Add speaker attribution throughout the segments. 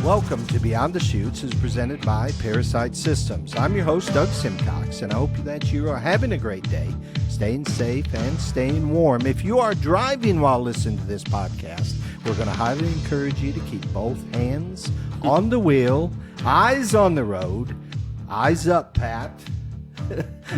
Speaker 1: Welcome to Beyond the Chutes, is presented by ParaSight Systems. I'm your host, Doug Simcox, and I hope that you are having a great day, staying safe and staying warm. If you are driving while listening to this podcast, we're going to highly encourage you to keep both hands on the wheel, eyes on the road, eyes up, Pat.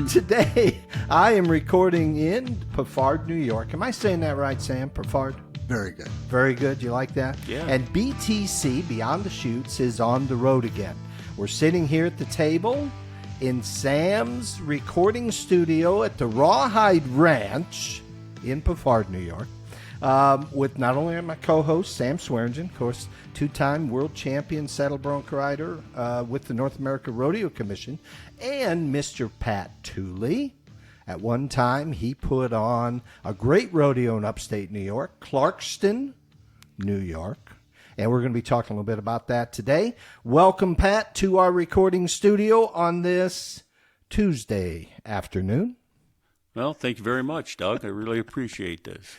Speaker 1: Today, I am recording in Peffard, New York. Am I saying that right, Sam? Peffard?
Speaker 2: Very good.
Speaker 1: Very good. You like that?
Speaker 3: Yeah.
Speaker 1: And BTC, Beyond the Chutes, is on the road again. We're sitting here at the table in Sam's recording studio at the Rawhide Ranch in Peffard, New York, with not only my co-host, Sam Swearingen, of course, two-time world champion saddle bronc rider with the North America Rodeo Commission, and Mr. Pat Tooley. At one time, he put on a great rodeo in upstate New York, Clarkston, New York. And we're going to be talking a little bit about that today. Welcome, Pat, to our recording studio on this Tuesday afternoon.
Speaker 3: Well, thank you very much, Doug. I really appreciate this.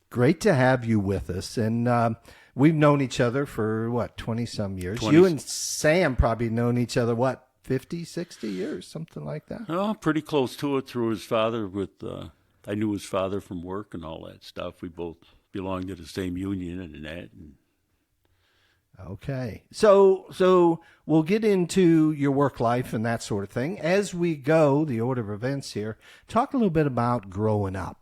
Speaker 1: Great to have you with us. And we've known each other for, 20-some years? You and Sam probably known each other, 50, 60 years, something like that?
Speaker 3: Oh, pretty close to it through his father. I knew his father from work and all that stuff. We both belonged to the same union and that.
Speaker 1: Okay. So we'll get into your work life and that sort of thing. As we go, the order of events here, talk a little bit about growing up.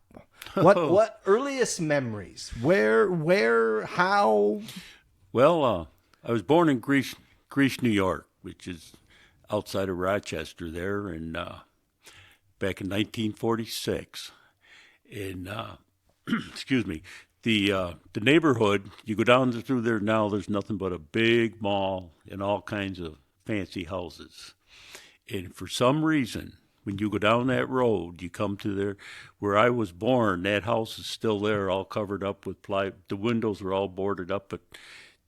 Speaker 1: What earliest memories? Where, how?
Speaker 3: Well, I was born in Greece, New York, which is outside of Rochester there, and back in 1946. And excuse me, the neighborhood, you go down through there now, there's nothing but a big mall and all kinds of fancy houses. And for some reason, when you go down that road, you come to there where I was born, that house is still there, all covered up with ply. The windows are all boarded up, but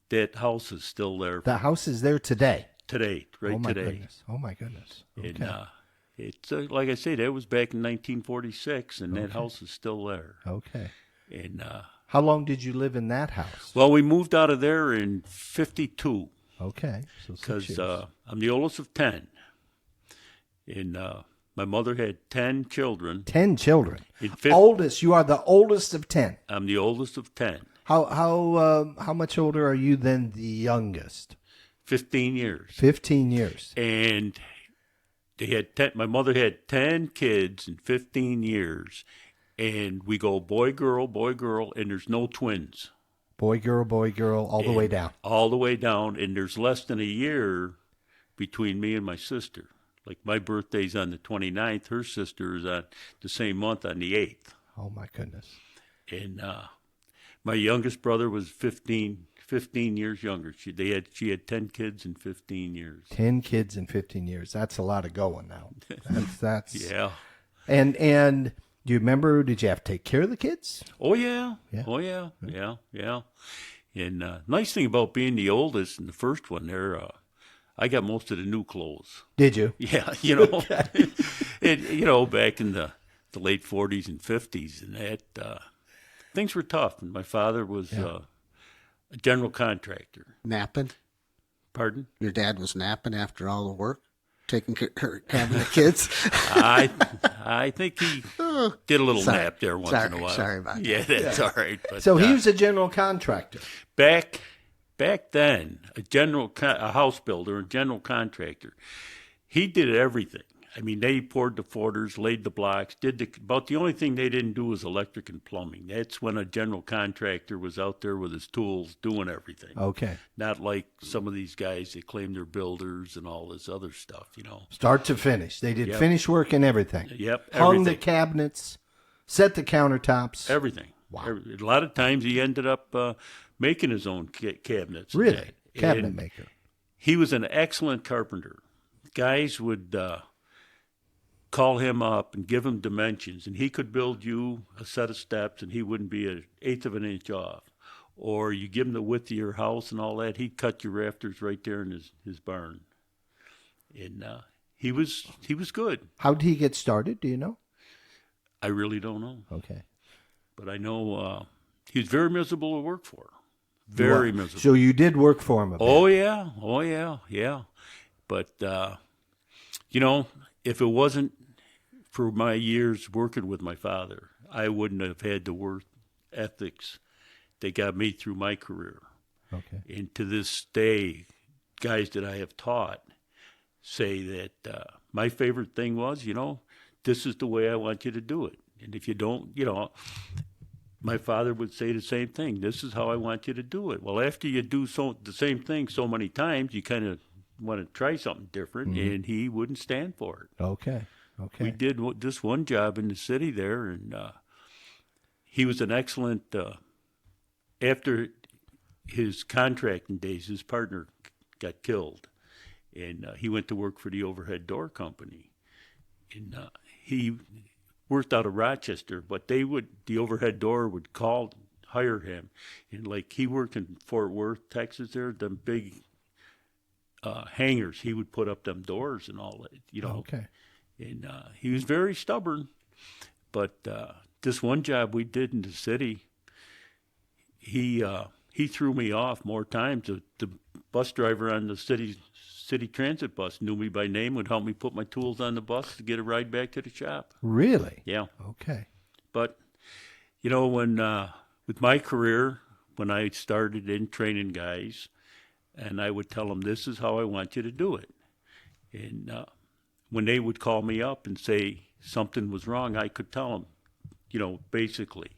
Speaker 3: that house is still there.
Speaker 1: The house is there today.
Speaker 3: Today, today.
Speaker 1: Goodness. Oh, my goodness. Okay.
Speaker 3: And it's like I say, that was back in 1946, and that house is still there.
Speaker 1: Okay.
Speaker 3: And
Speaker 1: how long did you live in that house?
Speaker 3: well, we moved out of there in 52.
Speaker 1: Okay. So
Speaker 3: Because I'm the oldest of 10. And my mother had 10 children.
Speaker 1: 10 children.
Speaker 3: In
Speaker 1: Oldest. You are the oldest of 10.
Speaker 3: I'm the oldest of 10.
Speaker 1: How much older are you than the youngest?
Speaker 3: 15 years.
Speaker 1: 15 years.
Speaker 3: And they had 10, my mother had 10 kids in 15 years. And we go boy, girl, and there's no twins.
Speaker 1: Boy, girl, all the way down.
Speaker 3: All the way down, and there's less than a year between me and my sister. Like my birthday's on the 29th, her sister is on the same month on the 8th.
Speaker 1: Oh, my goodness.
Speaker 3: And my youngest brother was 15 years younger. She had 10 kids in 15 years.
Speaker 1: 10 kids in 15 years. That's a lot of going now. That's
Speaker 3: Yeah.
Speaker 1: And do you remember, did you have to take care of the kids?
Speaker 3: Oh, yeah.
Speaker 1: Yeah.
Speaker 3: Oh, yeah. Yeah. And nice thing about being the oldest and the first one there, I got most of the new clothes.
Speaker 1: Did you?
Speaker 3: Yeah, and, back in the late 40s and 50s and that, things were tough. And my father was a general contractor.
Speaker 2: Napping?
Speaker 3: Pardon?
Speaker 2: Your dad was napping after all the work, taking care of the kids?
Speaker 3: I think he did a little nap there once in a while.
Speaker 2: Sorry about that.
Speaker 3: Yeah, that's all right. But,
Speaker 1: So he was a general contractor.
Speaker 3: Back then, a house builder, a general contractor, he did everything. I mean, they poured the footers, laid the blocks, about the only thing they didn't do was electric and plumbing. That's when a general contractor was out there with his tools doing everything.
Speaker 1: Okay.
Speaker 3: Not like some of these guys that claim they're builders and all this other stuff,
Speaker 1: Start to finish. They did
Speaker 3: Yep.
Speaker 1: finish work and everything.
Speaker 3: Yep,
Speaker 1: Hung the
Speaker 3: everything.
Speaker 1: cabinets, set the countertops.
Speaker 3: Everything.
Speaker 1: Wow.
Speaker 3: A lot of times he ended up making his own cabinets.
Speaker 1: Really? Cabinet
Speaker 3: And
Speaker 1: maker.
Speaker 3: He was an excellent carpenter. Guys would call him up and give him dimensions, and he could build you a set of steps, and he wouldn't be an eighth of an inch off. Or you give him the width of your house and all that, he'd cut your rafters right there in his barn. And he was good.
Speaker 1: How did he get started? Do you know?
Speaker 3: I really don't know.
Speaker 1: Okay.
Speaker 3: But I know he was very miserable to work for. Very miserable.
Speaker 1: So you did work for him a bit.
Speaker 3: Oh yeah. But if it wasn't for my years working with my father, I wouldn't have had the work ethics that got me through my career.
Speaker 1: Okay.
Speaker 3: And to this day, guys that I have taught say that my favorite thing was, this is the way I want you to do it. And if you don't, my father would say the same thing. This is how I want you to do it. Well, after you do the same thing so many times, you kind of want to try something different, and he wouldn't stand for it.
Speaker 1: Okay.
Speaker 3: We did this one job in the city there, and he was an excellent. After his contracting days, his partner got killed, and he went to work for the overhead door company, and he worked out of Rochester, but the overhead door would hire him, and like he worked in Fort Worth, Texas. There, them big hangars, he would put up them doors and all that,
Speaker 1: Okay.
Speaker 3: And he was very stubborn, but this one job we did in the city, he threw me off more times. The bus driver on the city transit bus knew me by name, would help me put my tools on the bus to get a ride back to the shop.
Speaker 1: Really?
Speaker 3: Yeah.
Speaker 1: Okay.
Speaker 3: But, when with my career, when I started in training guys, and I would tell them, this is how I want you to do it. And when they would call me up and say something was wrong, I could tell them, basically.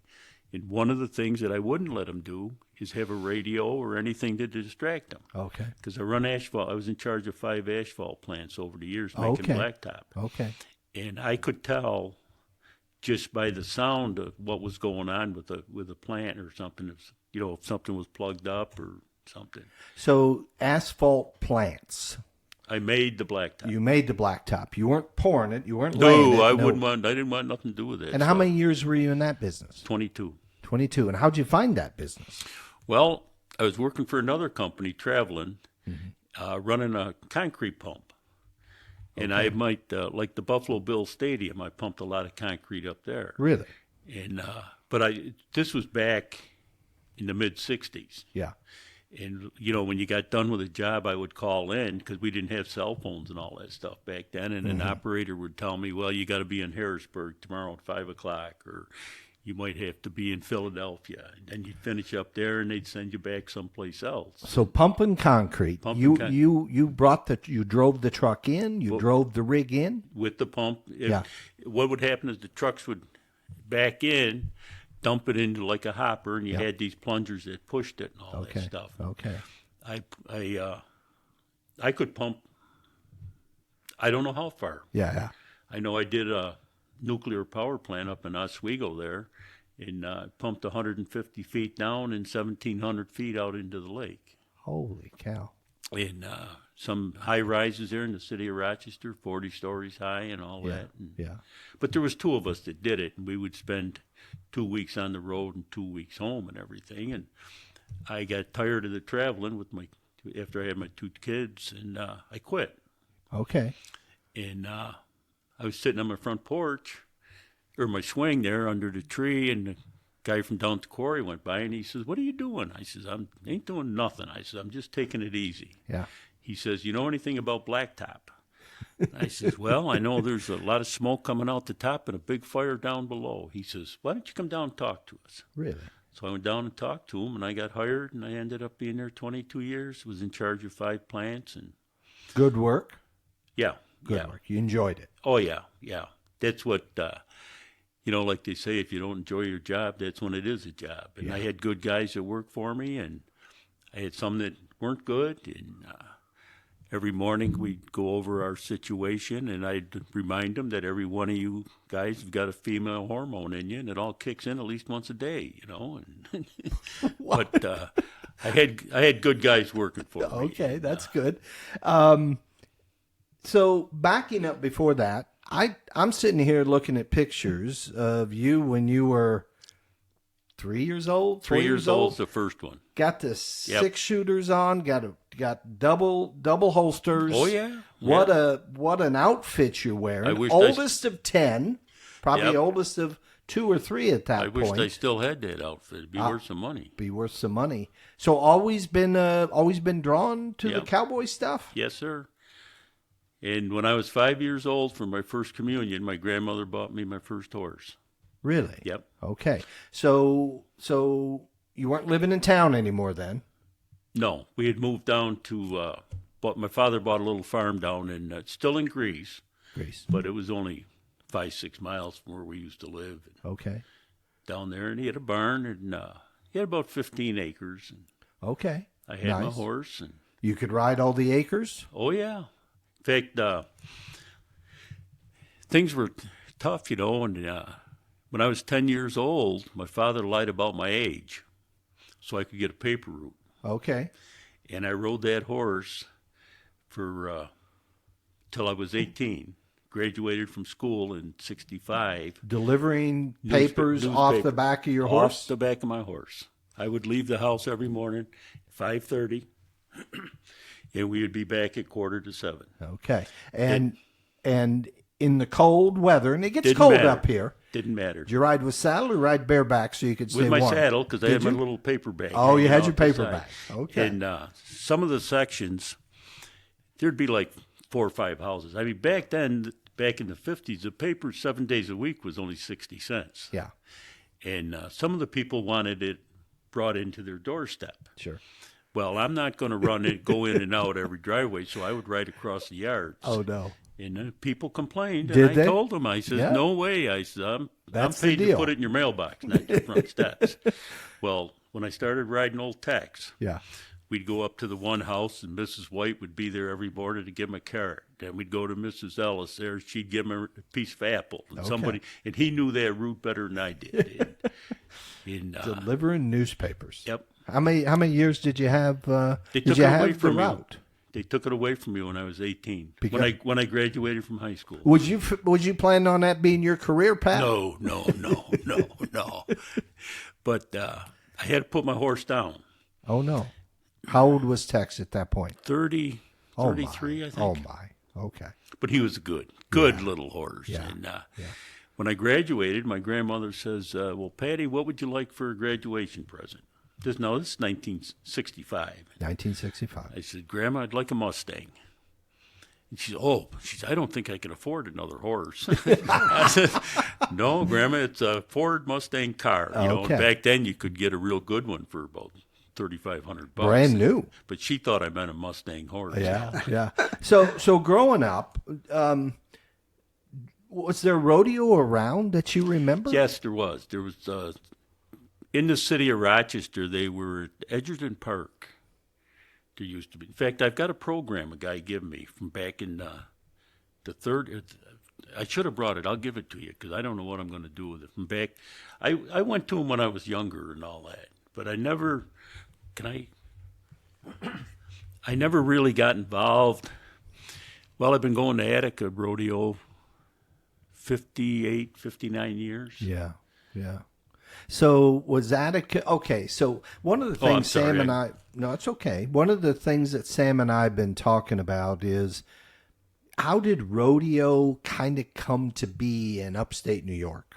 Speaker 3: And one of the things that I wouldn't let them do is have a radio or anything to distract them.
Speaker 1: Okay.
Speaker 3: Because I run asphalt. I was in charge of 5 asphalt plants over the years making blacktop.
Speaker 1: Okay.
Speaker 3: And I could tell just by the sound of what was going on with a plant or something. If something was plugged up or something.
Speaker 1: So asphalt plants.
Speaker 3: I made the blacktop.
Speaker 1: You made the blacktop. You weren't pouring it. You weren't laying it.
Speaker 3: I didn't want nothing to do with it.
Speaker 1: And how many years were you in that business?
Speaker 3: 22.
Speaker 1: 22. And how'd you find that business?
Speaker 3: Well, I was working for another company, traveling, running a concrete pump. And I might, like the Buffalo Bills Stadium, I pumped a lot of concrete up there.
Speaker 1: Really?
Speaker 3: And this was back in the mid-'60s.
Speaker 1: Yeah.
Speaker 3: And, when you got done with a job, I would call in because we didn't have cell phones and all that stuff back then. And an operator would tell me, well, you got to be in Harrisburg tomorrow at 5 o'clock, or you might have to be in Philadelphia. And then you'd finish up there and they'd send you back someplace else.
Speaker 1: So pumping concrete. You drove the truck in, drove the rig in?
Speaker 3: With the pump. What would happen is the trucks would back in, dump it into like a hopper, and you had these plungers that pushed it and all that stuff.
Speaker 1: Okay.
Speaker 3: I could pump, I don't know how far.
Speaker 1: Yeah.
Speaker 3: I know I did a nuclear power plant up in Oswego there, and pumped 150 feet down and 1,700 feet out into the lake.
Speaker 1: Holy cow.
Speaker 3: And some high rises there in the city of Rochester, 40 stories high and all that. And, but there was 2 of us that did it, and we would spend 2 weeks on the road and 2 weeks home and everything. And I got tired of the traveling after I had my 2 kids, and I quit.
Speaker 1: Okay.
Speaker 3: And I was sitting on my front porch, or my swing there under the tree, and the guy from down at the quarry went by, and he says, "What are you doing?" I says, "I ain't doing nothing." I said, "I'm just taking it easy."
Speaker 1: Yeah.
Speaker 3: He says, "You know anything about blacktop?" I says, "Well, I know there's a lot of smoke coming out the top and a big fire down below." He says, "Why don't you come down and talk to us?"
Speaker 1: Really?
Speaker 3: So I went down and talked to him, and I got hired, and I ended up being there 22 years, was in charge of 5 plants. And
Speaker 1: good work?
Speaker 3: Yeah.
Speaker 1: Good work. You enjoyed it?
Speaker 3: Oh, yeah. That's what, like they say, if you don't enjoy your job, that's when it is a job. And I had good guys that worked for me, and I had some that weren't good, and every morning we'd go over our situation, and I'd remind them that every one of you guys have got a female hormone in you, and it all kicks in at least once a day, And but I had good guys working for me.
Speaker 1: Okay, that's good. So backing up before that, I'm sitting here looking at pictures of you when you were 3 years old.
Speaker 3: 3 years old, the first one.
Speaker 1: Got the 6 shooters on. Got double holsters.
Speaker 3: Oh yeah.
Speaker 1: What an outfit you're wearing. Oldest of 10, probably oldest of 2 or 3 at that
Speaker 3: I
Speaker 1: point.
Speaker 3: wished I still had that outfit. It'd be worth some money.
Speaker 1: Be worth some money. So always been drawn to the cowboy stuff?
Speaker 3: Yes, sir. And when I was 5 years old for my first communion, my grandmother bought me my first horse.
Speaker 1: Really?
Speaker 3: Yep.
Speaker 1: Okay. So you weren't living in town anymore then?
Speaker 3: No, we had moved down to, my father bought a little farm down in, still in Greece, but it was only 5-6 miles from where we used to live.
Speaker 1: Okay.
Speaker 3: Down there, and he had a barn, and he had about 15 acres. And
Speaker 1: okay.
Speaker 3: I had my horse. And
Speaker 1: you could ride all the acres?
Speaker 3: Oh, yeah. In fact, things were tough, and when I was 10 years old, my father lied about my age so I could get a paper route.
Speaker 1: Okay.
Speaker 3: And I rode that horse for till I was 18. Graduated from school in 65.
Speaker 1: Delivering papers off the back of your horse?
Speaker 3: Off the back of my horse. I would leave the house every morning at 5:30, and we would be back at 6:45.
Speaker 1: Okay. And in the cold weather, and it gets cold up here.
Speaker 3: Didn't matter.
Speaker 1: Did you ride with saddle or ride bareback so you could stay
Speaker 3: warm? With my
Speaker 1: warm?
Speaker 3: saddle, because I had my little paper bag.
Speaker 1: Oh, you had your paper bag. Okay.
Speaker 3: And some of the sections, there'd be like 4 or 5 houses. I mean, back then, back in the 50s, the paper 7 days a week was only 60 cents.
Speaker 1: Yeah.
Speaker 3: And some of the people wanted it brought into their doorstep.
Speaker 1: Sure.
Speaker 3: Well, I'm not going to go in and out every driveway, so I would ride across the yards.
Speaker 1: Oh, no.
Speaker 3: And people complained,
Speaker 1: Did
Speaker 3: and
Speaker 1: they?
Speaker 3: I told them, I said, no way. I said, I'm paid to put it in your mailbox, not your front steps. Well, when I started riding Old Tex, we'd go up to the one house, and Mrs. White would be there every morning to give him a carrot. Then we'd go to Mrs. Ellis there. She'd give him a piece of apple. And and he knew that route better than I did.
Speaker 1: Delivering newspapers.
Speaker 3: Yep.
Speaker 1: How many years did you have?
Speaker 3: They took it away from me. They took it away from me when I was 18. When I graduated from high school.
Speaker 1: Would you plan on that being your career path?
Speaker 3: No. But I had to put my horse down.
Speaker 1: Oh no. How old was Tex at that point?
Speaker 3: 33, I think.
Speaker 1: Oh my. Okay.
Speaker 3: But he was a good little horse. Yeah. And when I graduated, my grandmother says, "Well, Patty, what would you like for a graduation present?" This is 1965.
Speaker 1: 1965.
Speaker 3: I said, "Grandma, I'd like a Mustang." And she said, "I don't think I can afford another horse." I said, "No, Grandma, it's a Ford Mustang car. And back then you could get a real good one for about $3,500.
Speaker 1: Brand new.
Speaker 3: But she thought I meant a Mustang horse.
Speaker 1: Yeah. So growing up, was there rodeo around that you remember?
Speaker 3: Yes, there was. There was in the city of Rochester. They were at Edgerton Park. There used to be. In fact, I've got a program a guy gave me from back in the third. I should have brought it. I'll give it to you because I don't know what I'm going to do with it. From back, I went to him when I was younger and all that, but I never. I never really got involved. Well, I've been going to Attica Rodeo 58, 59 years.
Speaker 1: Yeah. So was Attica, okay, so one of the things Sam and I, no, it's okay. One of the things that Sam and I have been talking about is how did rodeo kind of come to be in upstate New York?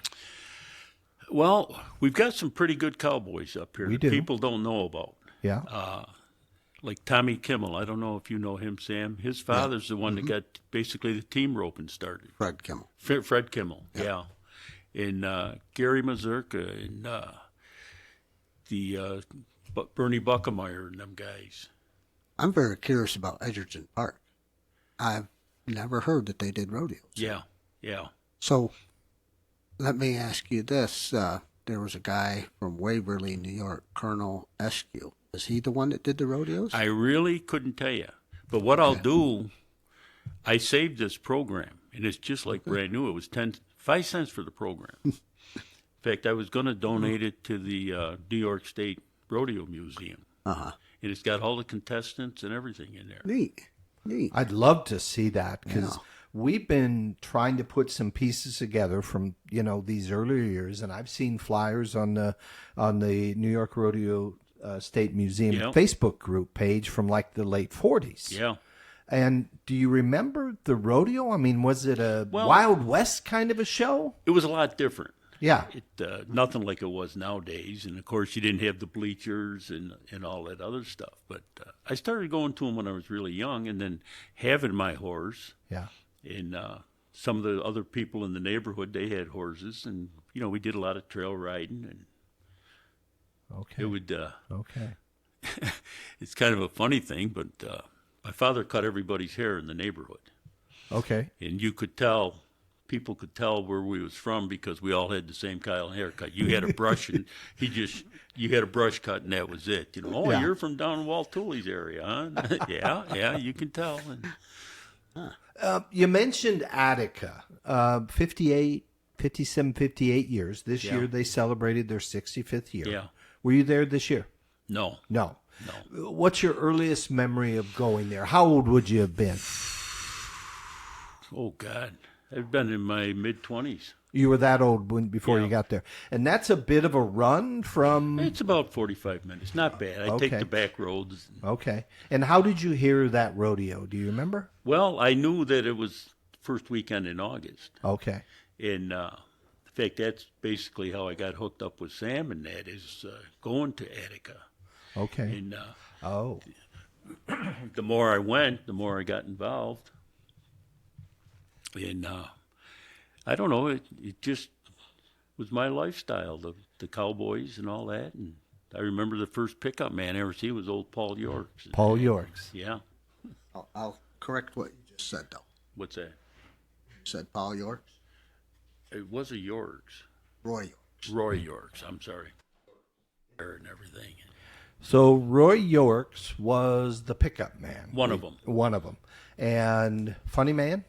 Speaker 3: Well, we've got some pretty good cowboys up here
Speaker 1: We
Speaker 3: that
Speaker 1: do.
Speaker 3: people don't know about.
Speaker 1: Yeah.
Speaker 3: Like Tommy Kimmel. I don't know if you know him, Sam. His father's the one that got basically the team roping started.
Speaker 2: Fred Kimmel.
Speaker 3: Fred Kimmel, yeah. And Gary Mazurka and Bernie Buckemeyer and them guys.
Speaker 2: I'm very curious about Edgerton Park. I've never heard that they did rodeos.
Speaker 3: Yeah.
Speaker 2: So let me ask you this. There was a guy from Waverly, New York, Colonel Eskew. Is he the one that did the rodeos?
Speaker 3: I really couldn't tell you. But what I'll do, I saved this program, and it's just like brand new. It was 5 cents for the program. In fact, I was going to donate it to the New York State Rodeo Museum. And it's got all the contestants and everything in there.
Speaker 2: Neat.
Speaker 1: I'd love to see that because we've been trying to put some pieces together from, these earlier years, and I've seen flyers on the New York Rodeo State Museum Facebook group page from like the late 40s.
Speaker 3: Yeah.
Speaker 1: And do you remember the rodeo? I mean, was it a Wild West kind of a show?
Speaker 3: It was a lot different.
Speaker 1: Yeah.
Speaker 3: Nothing like it was nowadays. And, of course, you didn't have the bleachers and all that other stuff. But I started going to them when I was really young, and then having my horse.
Speaker 1: Yeah.
Speaker 3: And some of the other people in the neighborhood, they had horses. And, we did a lot of trail riding. And
Speaker 1: Okay.
Speaker 3: it would...
Speaker 1: Okay.
Speaker 3: It's kind of a funny thing, but my father cut everybody's hair in the neighborhood.
Speaker 1: Okay.
Speaker 3: And people could tell where we was from because we all had the same kind of haircut. You had a brush and you had a brush cut and that was it.
Speaker 1: Yeah.
Speaker 3: You're from down Walt Tooley's area, huh? yeah, you can tell. And,
Speaker 1: You mentioned Attica, 57, 58 years. This
Speaker 3: Yeah.
Speaker 1: year they celebrated their 65th year.
Speaker 3: Yeah.
Speaker 1: Were you there this year?
Speaker 3: No.
Speaker 1: No. What's your earliest memory of going there? How old would you have been?
Speaker 3: Oh, God. I've been in my mid-20s.
Speaker 1: You were that old before
Speaker 3: Yeah.
Speaker 1: you got there. And that's a bit of a run from...
Speaker 3: It's about 45 minutes. Not bad. I
Speaker 1: Okay.
Speaker 3: take the back roads.
Speaker 1: Okay. And how did you hear that rodeo? Do you remember?
Speaker 3: Well, I knew that it was first weekend in August.
Speaker 1: Okay.
Speaker 3: And in fact, that's basically how I got hooked up with Sam, and that is going to Attica.
Speaker 1: Okay.
Speaker 3: And
Speaker 1: Oh.
Speaker 3: the more I went, the more I got involved. And I don't know, it just was my lifestyle, the cowboys and all that. And I remember the first pickup man I ever see was old Paul Yorks.
Speaker 1: Paul Yorks.
Speaker 3: Yeah.
Speaker 2: I'll correct what you just said, though.
Speaker 3: What's that?
Speaker 2: You said Paul Yorks?
Speaker 3: It was a Yorks.
Speaker 2: Roy Yorks.
Speaker 3: Roy Yorks, I'm sorry. And everything.
Speaker 1: So Roy Yorks was the pickup man.
Speaker 3: One of them.
Speaker 1: One of them. And Funny Man?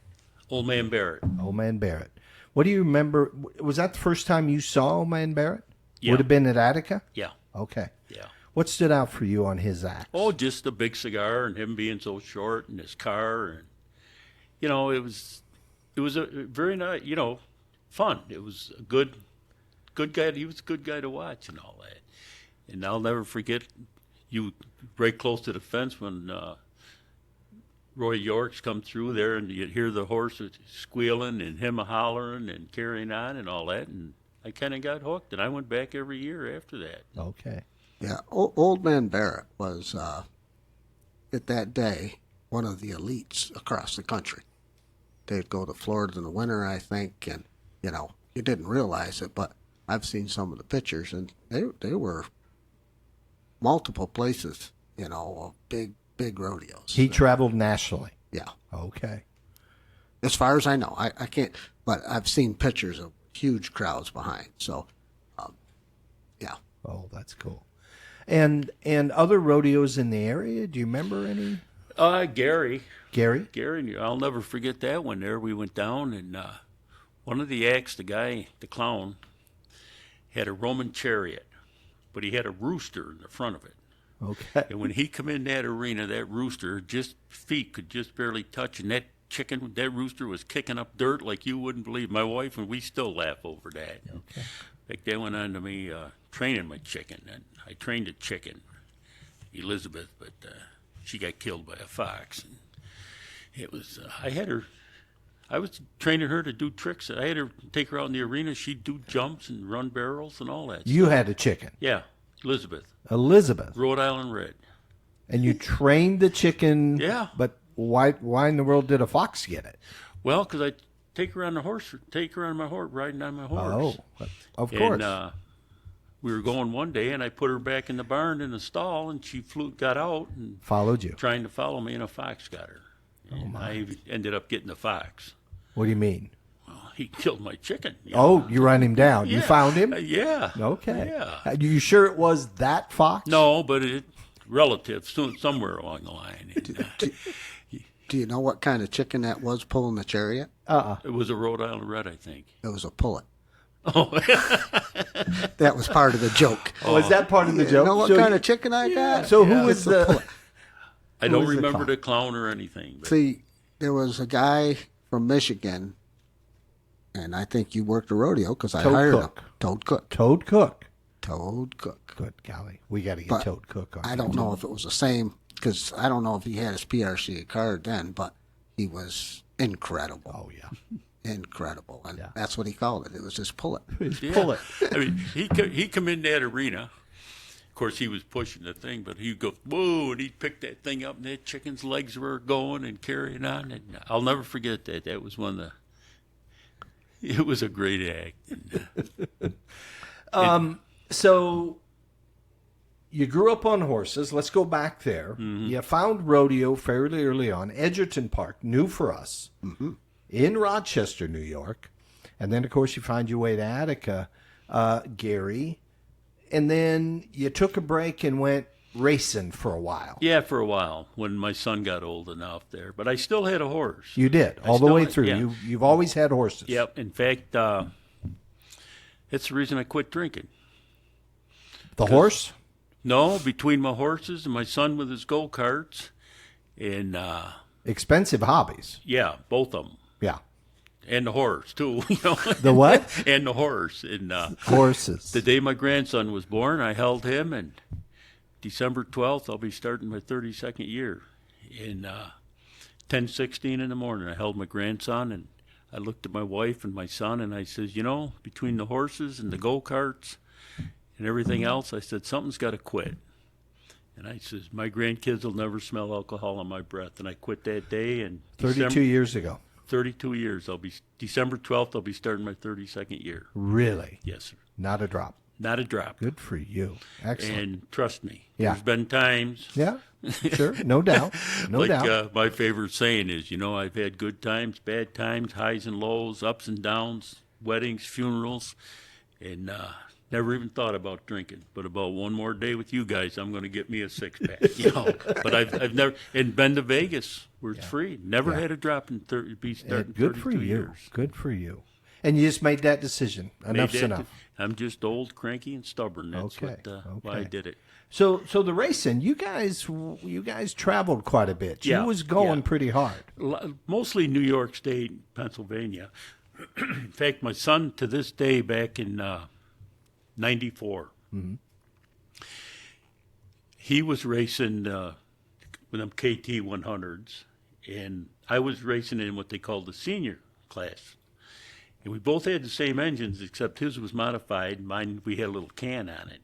Speaker 3: Old Man Barrett.
Speaker 1: Old Man Barrett. What do you remember? Was that the first time you saw Old Man Barrett?
Speaker 3: Yeah.
Speaker 1: Would have been at Attica?
Speaker 3: Yeah.
Speaker 1: Okay.
Speaker 3: Yeah.
Speaker 1: What stood out for you on his act?
Speaker 3: Oh, just the big cigar and him being so short and his car. And, it was a very nice, fun. It was a good guy. He was a good guy to watch and all that. And I'll never forget you right close to the fence when Roy Yorks come through there and you'd hear the horse squealing and him hollering and carrying on and all that. And I kind of got hooked, and I went back every year after that.
Speaker 1: Okay.
Speaker 2: Yeah, Old Man Barrett was, at that day, one of the elites across the country. They'd go to Florida in the winter, I think, and, you didn't realize it, but I've seen some of the pictures, and they were multiple places, big rodeos.
Speaker 1: He traveled nationally.
Speaker 2: Yeah.
Speaker 1: Okay.
Speaker 2: As far as I know, I can't, but I've seen pictures of huge crowds behind, so, yeah.
Speaker 1: Oh, that's cool. And other rodeos in the area? Do you remember any?
Speaker 3: Gary,
Speaker 1: Gary?
Speaker 3: I'll never forget that one there. We went down, and one of the acts, the clown, had a Roman chariot, but he had a rooster in the front of it.
Speaker 1: Okay.
Speaker 3: And when he come in that arena, that rooster, feet could just barely touch, and that rooster was kicking up dirt like you wouldn't believe. My wife, and we still laugh over that.
Speaker 1: Okay.
Speaker 3: Like that went on to me training my chicken, and I trained a chicken, Elizabeth, but she got killed by a fox. And it was I was training her to do tricks. I had her take her out in the arena. She'd do jumps and run barrels and all that.
Speaker 1: You had a chicken.
Speaker 3: Yeah, Elizabeth,
Speaker 1: Rhode
Speaker 3: Island Red.
Speaker 1: And you trained the chicken.
Speaker 3: Yeah.
Speaker 1: But why in the world did a fox get it?
Speaker 3: Well, because I take her on my horse, riding on my horse.
Speaker 1: Oh, of course.
Speaker 3: And we were going one day, and I put her back in the barn in the stall, and she got out and
Speaker 1: Followed you.
Speaker 3: trying to follow me, and a fox got her. And I ended up getting the fox.
Speaker 1: What do you mean?
Speaker 3: Well, he killed my chicken.
Speaker 1: You ran him down. You
Speaker 3: Yeah.
Speaker 1: found him?
Speaker 3: Yeah.
Speaker 1: Okay.
Speaker 3: Yeah.
Speaker 1: Are you sure it was that fox?
Speaker 3: No, but relative, somewhere along the line. And,
Speaker 2: Do you know what kind of chicken that was pulling the chariot?
Speaker 3: it was a Rhode Island Red, I think.
Speaker 2: It was a pullet.
Speaker 3: Oh,
Speaker 2: That was part of the joke.
Speaker 1: Was that part of the joke?
Speaker 2: You know what kind of chicken I got?
Speaker 1: So who was
Speaker 2: It's a pullet.
Speaker 3: I don't
Speaker 1: was the
Speaker 3: remember
Speaker 1: clown?
Speaker 3: the clown or anything. But
Speaker 2: See, there was a guy from Michigan, and I think you worked a rodeo because I
Speaker 1: Toad
Speaker 2: hired
Speaker 1: Cook.
Speaker 2: him. Toad Cook.
Speaker 1: Toad Cook.
Speaker 2: Toad Cook.
Speaker 1: Good golly. We got to get
Speaker 2: But
Speaker 1: Toad Cook on.
Speaker 2: I don't know if it was the same because I don't know if he had his PRC card then, but he was incredible.
Speaker 1: Oh, yeah.
Speaker 2: incredible. And that's what he called it. It was just pull it.
Speaker 3: Yeah.
Speaker 1: Pull it.
Speaker 3: I mean, he come in that arena. Of course, he was pushing the thing, but he'd go, whoa, and he'd pick that thing up, and that chicken's legs were going and carrying on. And I'll never forget that. That was one of the, it was a great act.
Speaker 1: So you grew up on horses. Let's go back there. You found rodeo fairly early on. Edgerton Park, new for us, in Rochester, New York. And then, of course, you find your way to Attica, Gary. And then you took a break and went racing for a while.
Speaker 3: Yeah, for a while when my son got old enough there. But I still had a horse.
Speaker 1: You did, all the way through.
Speaker 3: Yeah.
Speaker 1: You've always had horses.
Speaker 3: Yep. In fact, that's the reason I quit drinking.
Speaker 1: The horse?
Speaker 3: No, between my horses and my son with his go-karts. And,
Speaker 1: Expensive hobbies.
Speaker 3: yeah, both of them.
Speaker 1: Yeah.
Speaker 3: And the horse, too. You know?
Speaker 1: The what?
Speaker 3: And the horse. And
Speaker 1: Horses.
Speaker 3: the day my grandson was born, I held him, and December 12th, I'll be starting my 32nd year. In 10:16 in the morning, I held my grandson, and I looked at my wife and my son, and I says, you know, between the horses and the go-karts and everything else, I said, something's got to quit. And I says, my grandkids will never smell alcohol on my breath. And I quit that day. And
Speaker 1: 32 years ago.
Speaker 3: 32 years. December 12th, I'll be starting my 32nd year.
Speaker 1: Really?
Speaker 3: Yes, sir.
Speaker 1: Not a drop.
Speaker 3: Not a drop.
Speaker 1: Good for you. Excellent.
Speaker 3: And trust me,
Speaker 1: Yeah.
Speaker 3: there's been times.
Speaker 1: Yeah, sure. No doubt. No doubt.
Speaker 3: My favorite saying is, you know, I've had good times, bad times, highs and lows, ups and downs, weddings, funerals, and never even thought about drinking. But about one more day with you guys, I'm going to get me a six-pack. You know, but I've never, and been to Vegas where it's free. Never had a drop in be starting
Speaker 1: Good for
Speaker 3: 32
Speaker 1: you.
Speaker 3: years.
Speaker 1: Good for you. And you just made that decision. Enough's
Speaker 3: Made that
Speaker 1: enough.
Speaker 3: I'm just old, cranky, and stubborn. That's why I did it.
Speaker 1: So the racing, you guys traveled quite a bit.
Speaker 3: Yeah,
Speaker 1: You was going
Speaker 3: yeah.
Speaker 1: pretty hard.
Speaker 3: Mostly New York State, Pennsylvania. In fact, my son, to this day, back in 94, he was racing with them KT 100s, and I was racing in what they called the senior class. And we both had the same engines, except his was modified. Mine, we had a little can on it.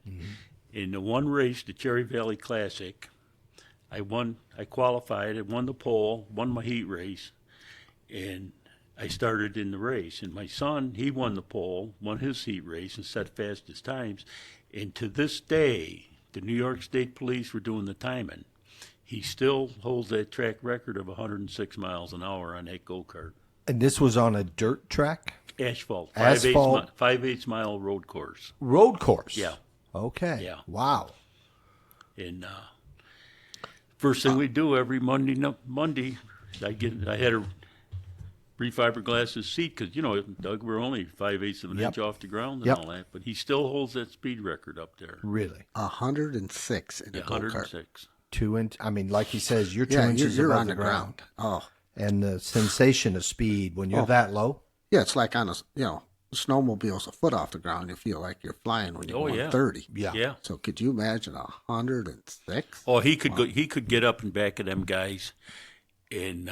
Speaker 3: In the one race, the Cherry Valley Classic, I qualified, I won the pole, won my heat race, and I started in the race. And my son, he won the pole, won his heat race, and set fastest times. And to this day, the New York State Police were doing the timing. He still holds that track record of 106 miles an hour on that go-kart.
Speaker 1: And this was on a dirt track?
Speaker 3: Asphalt.
Speaker 1: Asphalt.
Speaker 3: 5/8 mile road course.
Speaker 1: Road course?
Speaker 3: Yeah.
Speaker 1: Okay.
Speaker 3: Yeah.
Speaker 1: Wow.
Speaker 3: And first thing we do every Monday, I had a refiberglass his seat because, you know, Doug, we're only 5/8 of an inch off the ground and all that, but he still holds that speed record up there.
Speaker 1: Really?
Speaker 2: 106 in a go-kart.
Speaker 3: 106.
Speaker 1: 2 inch. I mean, like he says, you're 2
Speaker 2: Yeah,
Speaker 1: inches
Speaker 2: you're
Speaker 1: above
Speaker 2: on
Speaker 1: the ground.
Speaker 2: Oh,
Speaker 1: And the sensation of speed when you're that low.
Speaker 2: yeah, it's like on a snowmobile's a foot off the ground. You feel like you're flying when you're 130.
Speaker 1: Yeah.
Speaker 3: Yeah.
Speaker 2: So could you imagine 106?
Speaker 3: Oh, he could go. He could get up and back of them guys, and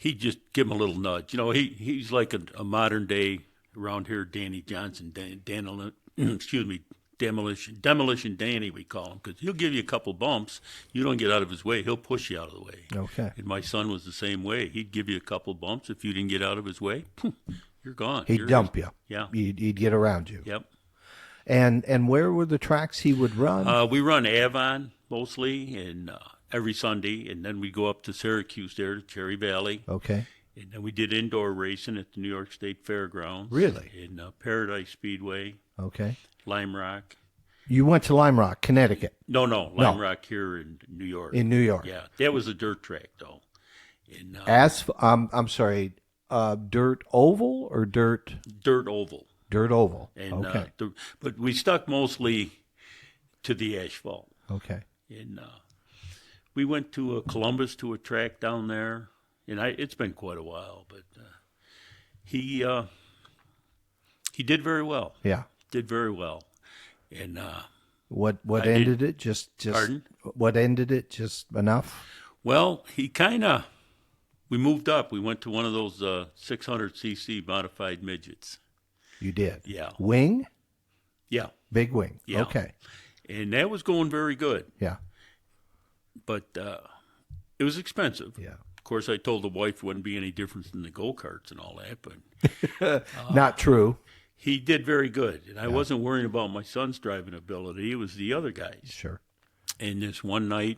Speaker 3: he'd just give him a little nudge. You know, he's like a modern day around here Danny Johnson, Demolition Danny, we call him, because he'll give you a couple bumps. You don't get out of his way, he'll push you out of the way.
Speaker 1: Okay.
Speaker 3: And my son was the same way. He'd give you a couple bumps. If you didn't get out of his way, you're gone.
Speaker 1: He'd dump you.
Speaker 3: Yeah.
Speaker 1: He'd get around you.
Speaker 3: Yep.
Speaker 1: And where were the tracks he would run?
Speaker 3: We run Avon mostly, and every Sunday, and then we go up to Syracuse there to Cherry Valley.
Speaker 1: Okay.
Speaker 3: And then we did indoor racing at the New York State Fairgrounds.
Speaker 1: Really?
Speaker 3: In Paradise Speedway,
Speaker 1: Okay.
Speaker 3: Lime Rock.
Speaker 1: You went to Lime Rock, Connecticut.
Speaker 3: No, Lime Rock here in New York.
Speaker 1: In New York.
Speaker 3: Yeah, that was a dirt track though. And
Speaker 1: I'm sorry, dirt oval or dirt?
Speaker 3: dirt oval.
Speaker 1: Dirt oval.
Speaker 3: And
Speaker 1: okay.
Speaker 3: but we stuck mostly to the asphalt.
Speaker 1: Okay.
Speaker 3: And we went to Columbus to a track down there, and it's been quite a while, but he did very well.
Speaker 1: Yeah.
Speaker 3: Did very well. And
Speaker 1: What ended it? Just
Speaker 3: Pardon?
Speaker 1: What ended it? Just enough?
Speaker 3: well, he kind of We moved up. We went to one of those 600cc modified midgets.
Speaker 1: You did?
Speaker 3: Yeah.
Speaker 1: Wing?
Speaker 3: Yeah.
Speaker 1: Big wing.
Speaker 3: Yeah.
Speaker 1: Okay.
Speaker 3: And that was going very good.
Speaker 1: Yeah.
Speaker 3: But it was expensive.
Speaker 1: Yeah.
Speaker 3: Of course, I told the wife it wouldn't be any difference in the go-karts and all that, but
Speaker 1: Not true.
Speaker 3: he did very good. And I wasn't worrying about my son's driving ability. It was the other guys.
Speaker 1: Sure.
Speaker 3: And this one night,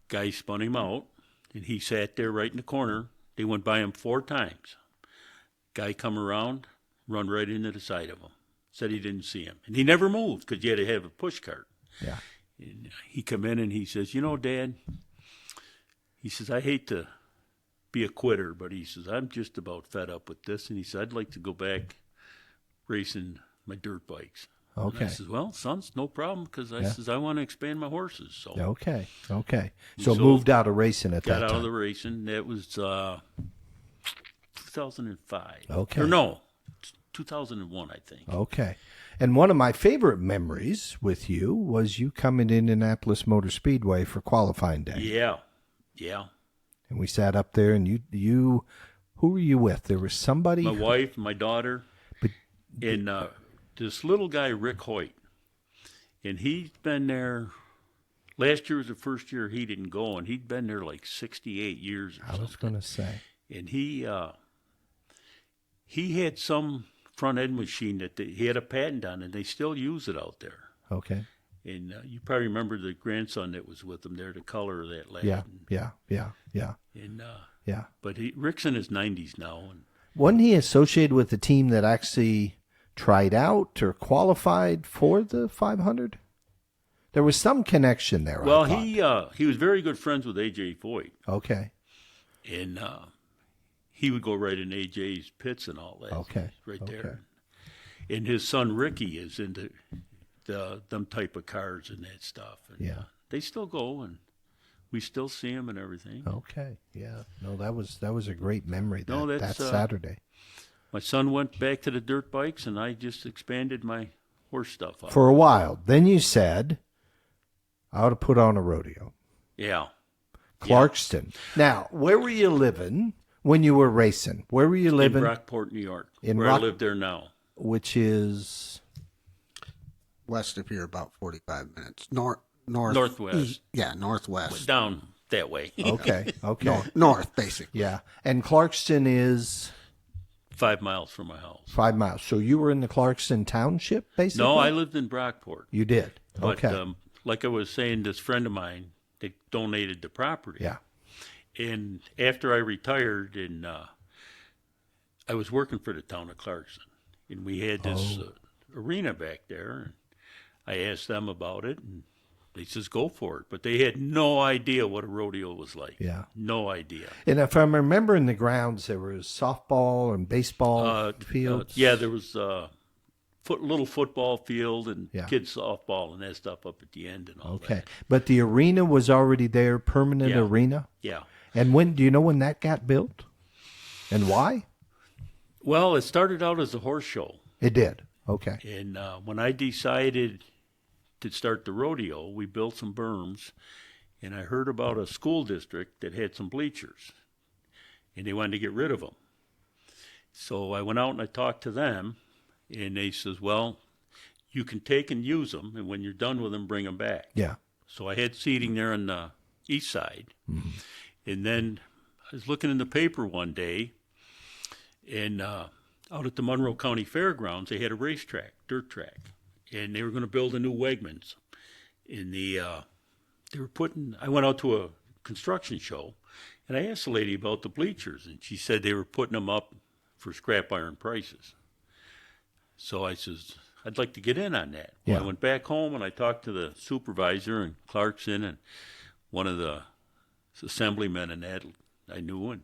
Speaker 3: guy spun him out, and he sat there right in the corner. They went by him 4 times. Guy come around, run right into the side of him. Said he didn't see him. And he never moved because you had to have a push cart.
Speaker 1: Yeah.
Speaker 3: And he come in and he says, Dad, he says, I hate to be a quitter, but he says, I'm just about fed up with this. And he said, I'd like to go back racing my dirt bikes.
Speaker 1: Okay.
Speaker 3: And I says, well, sons, no problem, because I says, I want to expand my horses. So
Speaker 1: Okay. Okay. So
Speaker 3: So,
Speaker 1: moved out of racing at that
Speaker 3: got
Speaker 1: time.
Speaker 3: out of the racing. That was 2005.
Speaker 1: Okay.
Speaker 3: Or no, 2001, I think.
Speaker 1: Okay. And one of my favorite memories with you was you coming in Indianapolis Motor Speedway for qualifying day.
Speaker 3: Yeah. Yeah.
Speaker 1: And we sat up there, and you who were you with? There was somebody.
Speaker 3: My wife, my daughter, and this little guy, Rick Hoyt. And he's been there. Last year was the first year he didn't go, and he'd been there like 68 years or
Speaker 1: I
Speaker 3: something.
Speaker 1: was going to say.
Speaker 3: And he had some front end machine that he had a patent on, and they still use it out there.
Speaker 1: Okay.
Speaker 3: And you probably remember the grandson that was with him there, the color of that lad.
Speaker 1: Yeah.
Speaker 3: And
Speaker 1: Yeah.
Speaker 3: but Rick's in his 90s now, and
Speaker 1: Wasn't he associated with the team that actually tried out or qualified for the 500? There was some connection there.
Speaker 3: well,
Speaker 1: I thought.
Speaker 3: he was very good friends with AJ Foyt,
Speaker 1: Okay.
Speaker 3: and he would go right in AJ's pits and all that.
Speaker 1: Okay.
Speaker 3: Right there.
Speaker 1: Okay.
Speaker 3: And his son Ricky is into them type of cars and that stuff. And,
Speaker 1: Yeah.
Speaker 3: they still go, and we still see him and everything.
Speaker 1: Okay. Yeah. No, that was a great memory. That,
Speaker 3: No,
Speaker 1: that
Speaker 3: that's,
Speaker 1: Saturday.
Speaker 3: My son went back to the dirt bikes, and I just expanded my horse stuff up.
Speaker 1: For a while. Then you said, I ought to put on a rodeo.
Speaker 3: Yeah.
Speaker 1: Clarkston. Now, where were you living when you were racing? Where were you living?
Speaker 3: In Rockport, New York,
Speaker 1: In
Speaker 3: where I live there now.
Speaker 1: Which is
Speaker 2: West of here, about 45 minutes.
Speaker 3: Northwest.
Speaker 2: Northwest.
Speaker 3: Down that way.
Speaker 1: okay. Okay.
Speaker 2: North, basically.
Speaker 1: Yeah. And Clarkston is
Speaker 3: 5 miles from my house.
Speaker 1: 5 miles. So you were in the Clarkston Township, basically?
Speaker 3: No, I lived in Brockport.
Speaker 1: You did.
Speaker 3: But
Speaker 1: Okay.
Speaker 3: like I was saying, this friend of mine, they donated the property.
Speaker 1: Yeah.
Speaker 3: And after I retired, and I was working for the town of Clarkston, and we had this arena back there, and I asked them about it, and they says go for it. But they had no idea what a rodeo was like.
Speaker 1: Yeah.
Speaker 3: No idea.
Speaker 1: And if I'm remembering the grounds, there was softball and baseball fields.
Speaker 3: Yeah, there was little football field and
Speaker 1: Yeah.
Speaker 3: kids softball and that stuff up at the end and all
Speaker 1: Okay.
Speaker 3: that.
Speaker 1: But the arena was already there, permanent
Speaker 3: Yeah.
Speaker 1: arena?
Speaker 3: Yeah.
Speaker 1: And do you know when that got built? And why?
Speaker 3: Well, it started out as a horse show.
Speaker 1: It did. Okay.
Speaker 3: And when I decided to start the rodeo, we built some berms, and I heard about a school district that had some bleachers, and they wanted to get rid of them. So I went out and I talked to them, and they says, well, you can take and use them, and when you're done with them, bring them back.
Speaker 1: Yeah.
Speaker 3: So I had seating there on the east side.
Speaker 1: Mm-hmm.
Speaker 3: And then I was looking in the paper one day, and out at the Monroe County Fairgrounds, they had a racetrack, dirt track, and they were going to build a new Wegmans. And they were I went out to a construction show, and I asked the lady about the bleachers, and she said they were putting them up for scrap iron prices. So I says, I'd like to get in on that.
Speaker 1: Yeah.
Speaker 3: Well, I went back home, and I talked to the supervisor in Clarkson and one of the assemblymen and that I knew, and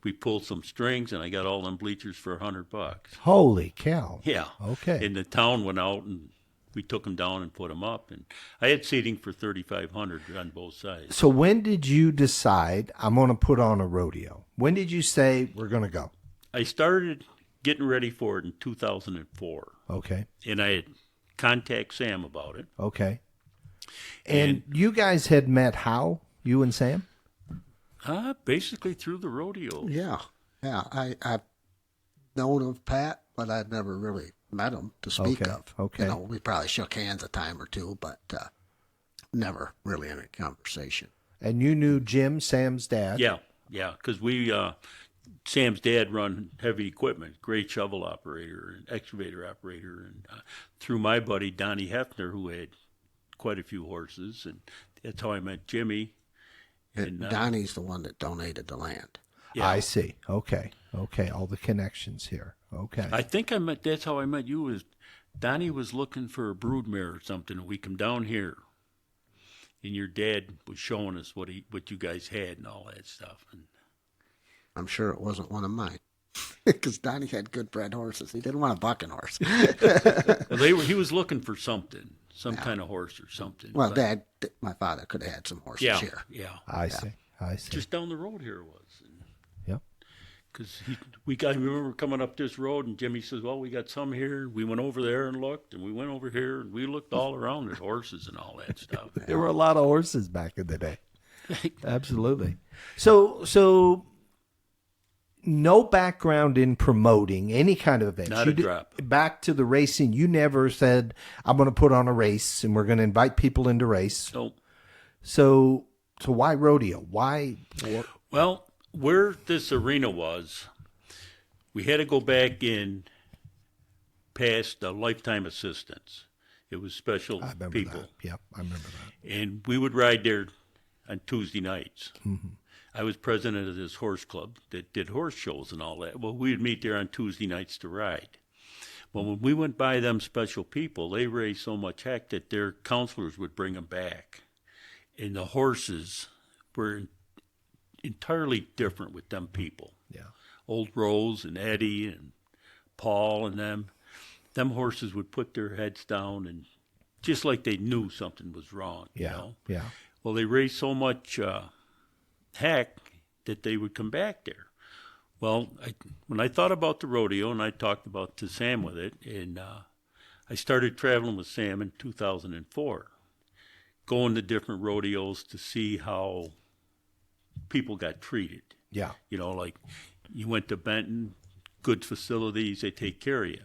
Speaker 3: we pulled some strings, and I got all them bleachers for $100.
Speaker 1: Holy cow.
Speaker 3: Yeah.
Speaker 1: Okay.
Speaker 3: And the town went out, and we took them down and put them up, and I had seating for 3,500 on both sides.
Speaker 1: So when did you decide, I'm going to put on a rodeo? When did you say, we're going to go?
Speaker 3: I started getting ready for it in 2004,
Speaker 1: Okay.
Speaker 3: and I had contacted Sam about it.
Speaker 1: Okay. And you guys had met how? You and Sam?
Speaker 3: Basically through the rodeos.
Speaker 2: Yeah. I've known of Pat, but I'd never really met him to speak of.
Speaker 1: Okay.
Speaker 2: We probably shook hands a time or two, but never really in a conversation.
Speaker 1: And you knew Jim, Sam's dad?
Speaker 3: Yeah, because Sam's dad run heavy equipment, great shovel operator and excavator operator, and through my buddy Donnie Hefner, who had quite a few horses, and that's how I met Jimmy.
Speaker 2: And Donnie's the one that donated the land.
Speaker 1: Yeah. I see. Okay. All the connections here. Okay.
Speaker 3: I think that's how I met you. Was Donnie was looking for a broodmare or something, and we come down here, and your dad was showing us what you guys had and all that stuff. And
Speaker 2: I'm sure it wasn't one of mine, because Donnie had good bred horses. He didn't want a bucking horse.
Speaker 3: Well, he was looking for something, some kind of horse or something.
Speaker 2: Well, my father could have had some horses here.
Speaker 3: Yeah.
Speaker 1: I see.
Speaker 3: Just down the road here it was.
Speaker 1: Yep.
Speaker 3: Because I remember coming up this road, and Jimmy says, well, we got some here. We went over there and looked, and we went over here, and we looked all around at horses and all that stuff.
Speaker 1: There were a lot of horses back in the day. Absolutely. So no background in promoting any kind of events.
Speaker 3: Not a drop.
Speaker 1: Back to the racing, you never said, I'm going to put on a race, and we're going to invite people in to race.
Speaker 3: Nope.
Speaker 1: So why rodeo? Why?
Speaker 3: Well, where this arena was, we had to go back in past the lifetime assistance. It was special people.
Speaker 1: That. Yep, I remember that.
Speaker 3: And we would ride there on Tuesday nights.
Speaker 1: Mm-hmm.
Speaker 3: I was president of this horse club that did horse shows and all that. Well, we would meet there on Tuesday nights to ride. Well, when we went by them special people, they raised so much heck that their counselors would bring them back. And the horses were entirely different with them people.
Speaker 1: Yeah.
Speaker 3: Old Rose and Eddie and Paul and them horses would put their heads down and just like they knew something was wrong.
Speaker 1: Yeah.
Speaker 3: You know?
Speaker 1: Yeah.
Speaker 3: Well, they raised so much heck that they would come back there. Well, when I thought about the rodeo, and I talked about to Sam with it, and I started traveling with Sam in 2004, going to different rodeos to see how people got treated.
Speaker 1: Yeah.
Speaker 3: Like you went to Benton, good facilities, they take care of you.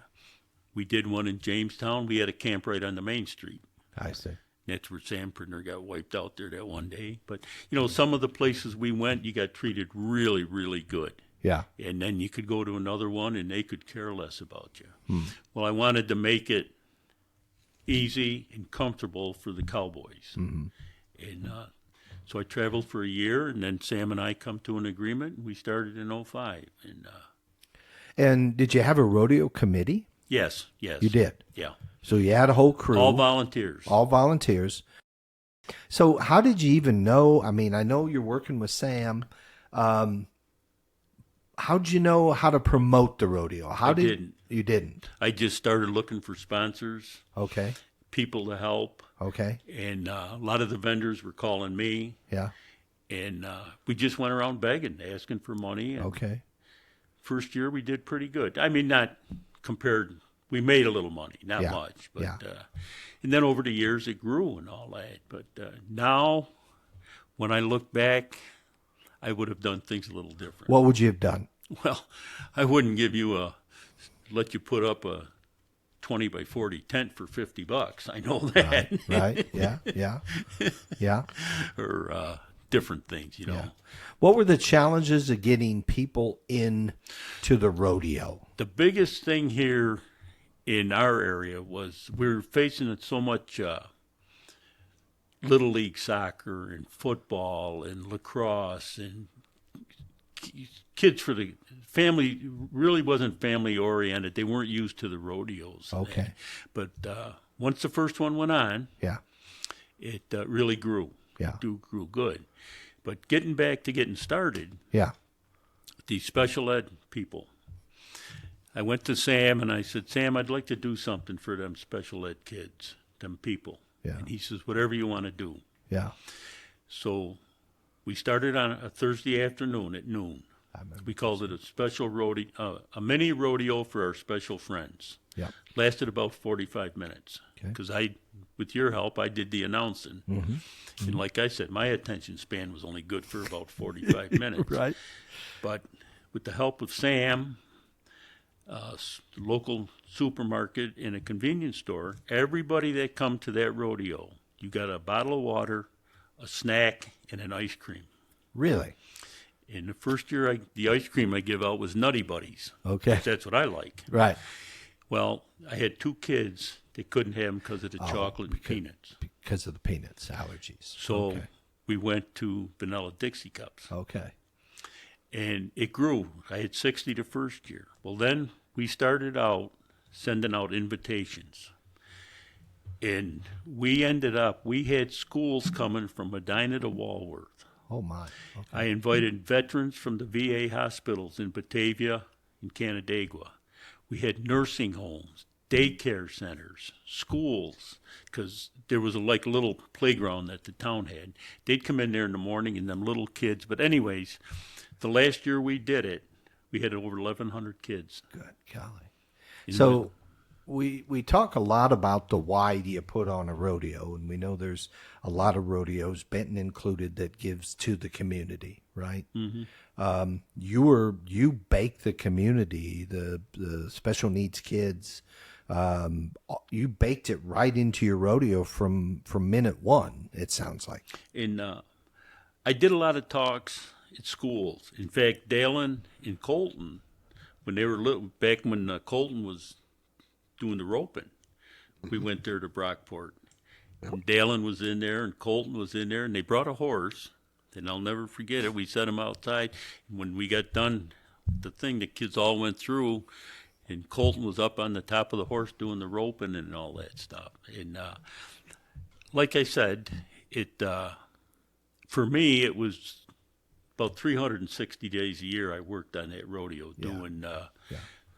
Speaker 3: We did one in Jamestown. We had a camp right on the main street.
Speaker 1: I see.
Speaker 3: That's where Sam Pridner got wiped out there that one day. But, some of the places we went, you got treated really, really good.
Speaker 1: Yeah.
Speaker 3: And then you could go to another one, and they could care less about you. Well, I wanted to make it easy and comfortable for the cowboys. Mm-hmm. And so I traveled for a year, and then Sam and I come to an agreement, and we started in 2005.
Speaker 1: And did you have a rodeo committee?
Speaker 3: Yes.
Speaker 1: You did?
Speaker 3: Yeah.
Speaker 1: So you had a whole crew.
Speaker 3: All volunteers.
Speaker 1: So how did you even know? I mean, I know you're working with Sam. How'd you know how to promote the rodeo? You didn't?
Speaker 3: I just started looking for sponsors.
Speaker 1: Okay.
Speaker 3: People to help.
Speaker 1: Okay.
Speaker 3: And a lot of the vendors were calling me.
Speaker 1: Yeah.
Speaker 3: And we just went around begging, asking for money. And
Speaker 1: okay.
Speaker 3: First year we did pretty good. I mean, not compared. We made a little money, not much. But and then over the years it grew and all that. But now, when I look back, I would have done things a little different.
Speaker 1: What would you have done?
Speaker 3: Well, I wouldn't let you put up a 20 by 40 tent for $50. I know that.
Speaker 1: Right. Yeah.
Speaker 3: Or different things,
Speaker 1: Yeah. What were the challenges of getting people in to the rodeo?
Speaker 3: The biggest thing here in our area was we were facing so much Little League soccer and football and lacrosse and kids for the family really wasn't family oriented. They weren't used to the rodeos.
Speaker 1: Okay.
Speaker 3: But once the first one went on, it really grew.
Speaker 1: Yeah.
Speaker 3: It grew good. But getting back to getting started, the special ed people, I went to Sam and I said, Sam, I'd like to do something for them special ed kids, them people.
Speaker 1: Yeah.
Speaker 3: And he says, whatever you want to do.
Speaker 1: Yeah.
Speaker 3: So we started on a Thursday afternoon at noon.
Speaker 1: I remember.
Speaker 3: We called it a special rodeo, a mini rodeo for our special friends.
Speaker 1: Yep.
Speaker 3: Lasted about 45 minutes.
Speaker 1: Okay.
Speaker 3: Because with your help, I did the announcing. And like I said, my attention span was only good for about 45 minutes.
Speaker 1: Right.
Speaker 3: But with the help of Sam, the local supermarket, and a convenience store, everybody that come to that rodeo, you got a bottle of water, a snack, and an ice cream.
Speaker 1: Really?
Speaker 3: In the first year, the ice cream I give out was Nutty Buddies.
Speaker 1: Okay.
Speaker 3: That's what I like.
Speaker 1: Right.
Speaker 3: Well, I had 2 kids that couldn't have them because of the chocolate and peanuts.
Speaker 1: Because of the peanuts allergies.
Speaker 3: So we went to vanilla Dixie cups.
Speaker 1: Okay.
Speaker 3: And it grew. I had 60 the first year. Well, then we started out sending out invitations. And we had schools coming from Medina to Walworth.
Speaker 1: Oh, my. Okay.
Speaker 3: I invited veterans from the VA hospitals in Batavia and Canandaigua. We had nursing homes, daycare centers, schools, because there was a little playground that the town had. They'd come in there in the morning and them little kids. But anyways, the last year we did it, we had over 1,100 kids.
Speaker 1: Good golly. So we talk a lot about the why do you put on a rodeo, and we know there's a lot of rodeos, Benton included, that gives to the community, right? Mm-hmm. You bake the community, the special needs kids. You baked it right into your rodeo from minute one, it sounds like.
Speaker 3: And I did a lot of talks at schools. In fact, Dalen and Colton, when they were little, back when Colton was doing the roping, we went there to Brockport. And Dalen was in there and Colton was in there, and they brought a horse. And I'll never forget it. We set him outside. When we got done, the thing, the kids all went through, and Colton was up on the top of the horse doing the roping and all that stuff. And like I said, for me, it was about 360 days a year I worked on that rodeo, doing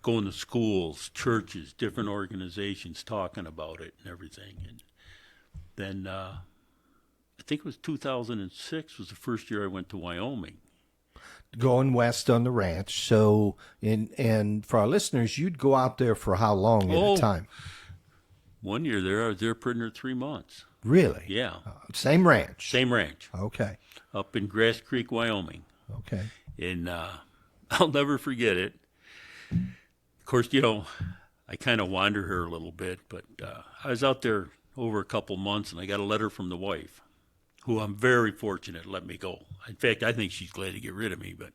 Speaker 3: going to schools, churches, different organizations, talking about it and everything. And then I think it was 2006 was the first year I went to Wyoming.
Speaker 1: Going west on the ranch. So, and for our listeners, you'd go out there for how long at a time?
Speaker 3: One year there, I was there pretty near 3 months.
Speaker 1: Really?
Speaker 3: Yeah.
Speaker 1: Same ranch?
Speaker 3: Same ranch.
Speaker 1: Okay.
Speaker 3: Up in Grass Creek, Wyoming.
Speaker 1: Okay.
Speaker 3: And I'll never forget it. Of course, I kind of wander here a little bit, but I was out there over a couple months, and I got a letter from the wife, who I'm very fortunate let me go. In fact, I think she's glad to get rid of me, but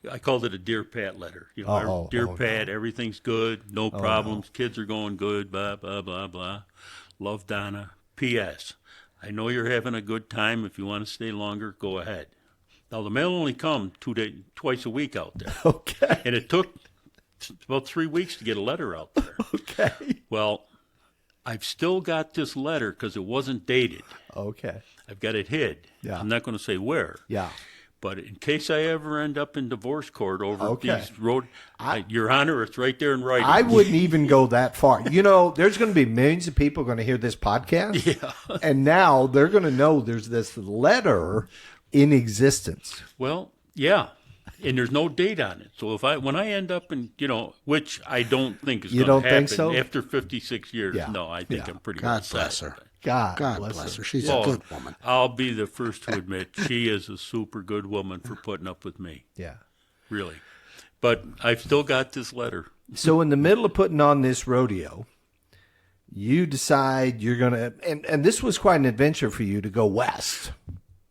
Speaker 3: I called it a Dear Pat letter. Dear Pat, everything's good, no problems, kids are going good, blah, blah, blah, blah. Love, Donna. P.S. I know you're having a good time. If you want to stay longer, go ahead. Now, the mail only come twice a week out there.
Speaker 1: Okay.
Speaker 3: And it took about 3 weeks to get a letter out there.
Speaker 1: Okay.
Speaker 3: Well, I've still got this letter because it wasn't dated.
Speaker 1: Okay.
Speaker 3: I've got it hid.
Speaker 1: Yeah.
Speaker 3: I'm not going to say where.
Speaker 1: Yeah.
Speaker 3: But in case I ever end up in divorce court over these Your Honor, it's right there in writing.
Speaker 1: I wouldn't even go that far. There's going to be millions of people going to hear this podcast.
Speaker 3: Yeah.
Speaker 1: And now they're going to know there's this letter in existence.
Speaker 3: Well, yeah. And there's no date on it. So when I end up in, which I don't think is going to happen
Speaker 1: think so?
Speaker 3: after 56 years.
Speaker 1: Yeah.
Speaker 3: No, I think I'm pretty
Speaker 2: God
Speaker 3: good.
Speaker 2: bless her.
Speaker 1: God
Speaker 2: bless her. She's a good woman.
Speaker 3: I'll be the first to admit she is a super good woman for putting up with me.
Speaker 1: Yeah.
Speaker 3: Really. But I've still got this letter.
Speaker 1: So in the middle of putting on this rodeo, you decide you're going to, and this was quite an adventure for you to go west.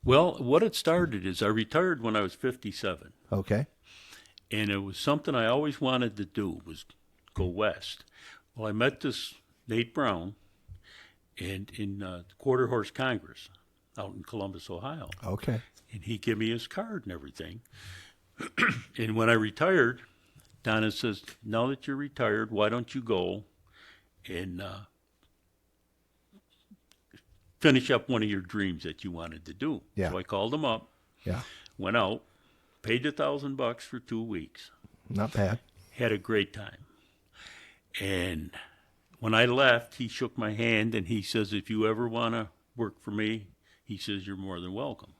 Speaker 3: Well, what it started is I retired when I was 57.
Speaker 1: Okay.
Speaker 3: And it was something I always wanted to do, was go west. Well, I met this Nate Brown in the Quarter Horse Congress out in Columbus, Ohio.
Speaker 1: Okay.
Speaker 3: And he gave me his card and everything. And when I retired, Donna says, now that you're retired, why don't you go and finish up one of your dreams that you wanted to do?
Speaker 1: Yeah.
Speaker 3: So I called him up.
Speaker 1: Yeah.
Speaker 3: Went out, paid $1,000 for 2 weeks.
Speaker 1: Not bad.
Speaker 3: Had a great time. And when I left, he shook my hand and he says, if you ever want to work for me, he says, you're more than welcome.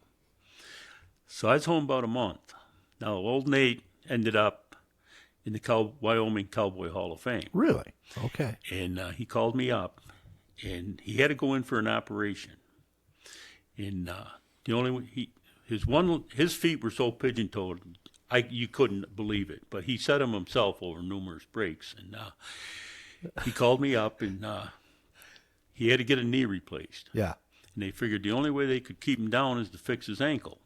Speaker 3: So I was home about a month. Now, old Nate ended up in the Wyoming Cowboy Hall of Fame.
Speaker 1: Really? Okay.
Speaker 3: And he called me up, and he had to go in for an operation. And the only way his feet were so pigeon-toed, you couldn't believe it. But he set them himself over numerous breaks. And he called me up, and he had to get a knee replaced.
Speaker 1: Yeah.
Speaker 3: And they figured the only way they could keep him down is to fix his ankle.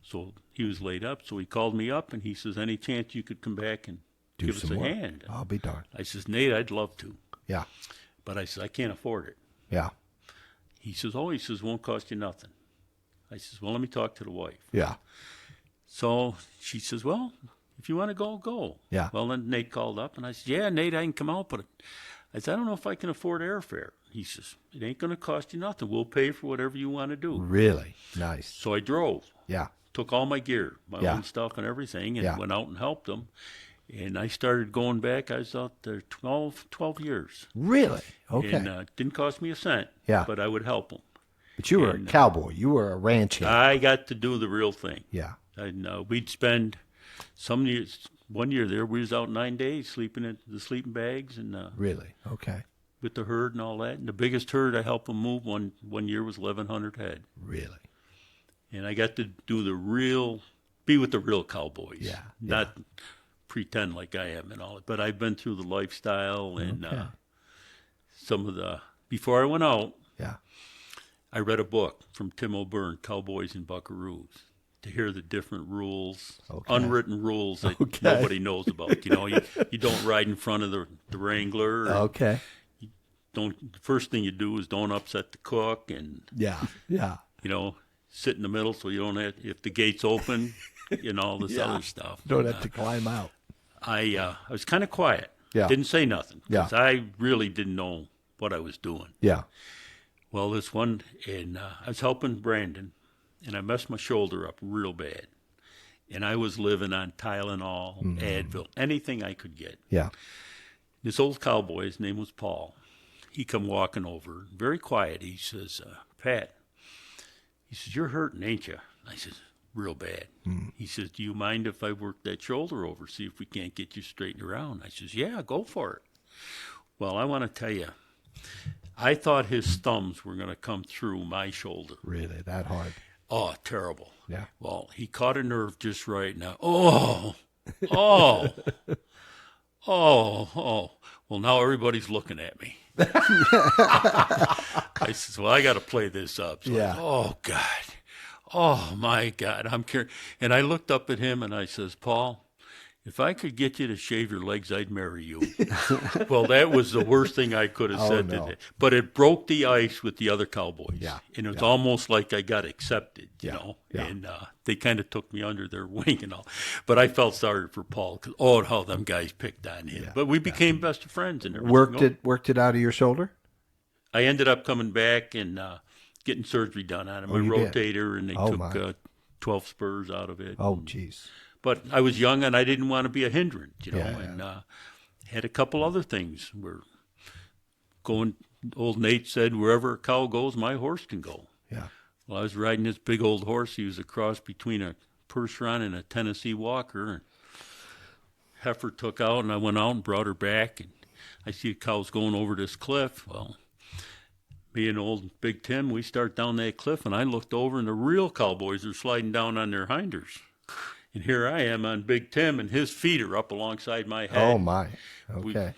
Speaker 3: So he was laid up. So he called me up, and he says, any chance you could come back and give us a hand?
Speaker 1: I'll be darned.
Speaker 3: I says, Nate, I'd love to.
Speaker 1: Yeah.
Speaker 3: But I said, I can't afford it.
Speaker 1: Yeah.
Speaker 3: He says, won't cost you nothing. I says, well, let me talk to the wife.
Speaker 1: Yeah.
Speaker 3: So she says, well, if you want to go, go.
Speaker 1: Yeah.
Speaker 3: Well, then Nate called up, and I said, yeah, Nate, I can come out, but I said, I don't know if I can afford airfare. He says, it ain't going to cost you nothing. We'll pay for whatever you want to do.
Speaker 1: Really? Nice.
Speaker 3: So I drove.
Speaker 1: Yeah.
Speaker 3: Took all my gear, my own stuff and everything, and went out and helped them. And I started going back. I was out there 12 years.
Speaker 1: Really? Okay.
Speaker 3: And didn't cost me a cent.
Speaker 1: Yeah.
Speaker 3: But I would help them.
Speaker 1: But you were a cowboy. You were a ranch hand.
Speaker 3: I got to do the real thing.
Speaker 1: Yeah.
Speaker 3: And we'd spend some years. One year there, we was out 9 days sleeping in the sleeping bags and
Speaker 1: really? Okay.
Speaker 3: with the herd and all that. And the biggest herd I helped them move one year was 1,100 head.
Speaker 1: Really?
Speaker 3: And I got to do be with the real cowboys.
Speaker 1: Yeah.
Speaker 3: Not pretend like I am and all that. But I've been through the lifestyle and some of before I went out, I read a book from Tim O'Byrne, Cowboys and Buckaroos, to hear the different rules, unwritten rules that nobody knows about. You know, you don't ride in front of the Wrangler.
Speaker 1: Okay.
Speaker 3: The first thing you do is don't upset the cook and,
Speaker 1: Yeah.
Speaker 3: you know, sit in the middle so you don't have, if the gate's open, and all this other stuff.
Speaker 1: Don't have to climb out.
Speaker 3: I was kind of quiet.
Speaker 1: Yeah.
Speaker 3: Didn't say nothing because
Speaker 1: Yeah.
Speaker 3: I really didn't know what I was doing.
Speaker 1: Yeah.
Speaker 3: Well, this one, and I was helping Brandon, and I messed my shoulder up real bad. And I was living on Tylenol, Advil, anything I could get.
Speaker 1: Yeah.
Speaker 3: This old cowboy, his name was Paul, he come walking over, very quiet. He says, Pat, he says, you're hurting, ain't you? I says, real bad. He says, do you mind if I work that shoulder over, see if we can't get you straightened around? I says, yeah, go for it. Well, I want to tell you, I thought his thumbs were going to come through my shoulder.
Speaker 1: Really? That hard?
Speaker 3: Oh, terrible.
Speaker 1: Yeah.
Speaker 3: Well, he caught a nerve just right now. Oh. Well, now everybody's looking at me. I says, well, I got to play this up. So oh, God. Oh, my God. I'm carrying. And I looked up at him and I says, Paul, if I could get you to shave your legs, I'd marry you. Well, that was the worst thing I could have said today. But it broke the ice with the other cowboys.
Speaker 1: Yeah.
Speaker 3: And it was almost like I got accepted, you know.
Speaker 1: Yeah.
Speaker 3: And they kind of took me under their wing and all. But I felt sorry for Paul because, how them guys picked on him. Yeah. But we became best of friends and everything.
Speaker 1: Worked it out of your shoulder?
Speaker 3: I ended up coming back and getting surgery done on him, a rotator, and they took 12 spurs out of it.
Speaker 1: Oh, jeez.
Speaker 3: But I was young and I didn't want to be a hindrance, you know, and had a couple other things. Old Nate said, wherever a cow goes, my horse can go.
Speaker 1: Yeah.
Speaker 3: Well, I was riding this big old horse. He was a cross between a Percheron and a Tennessee Walker. And heifer took out, and I went out and brought her back. And I see the cows going over this cliff. Well, me and old Big Tim, we start down that cliff, and I looked over, and the real cowboys are sliding down on their hinders. And here I am on Big Tim, and his feet are up alongside my head.
Speaker 1: Oh, my. Okay.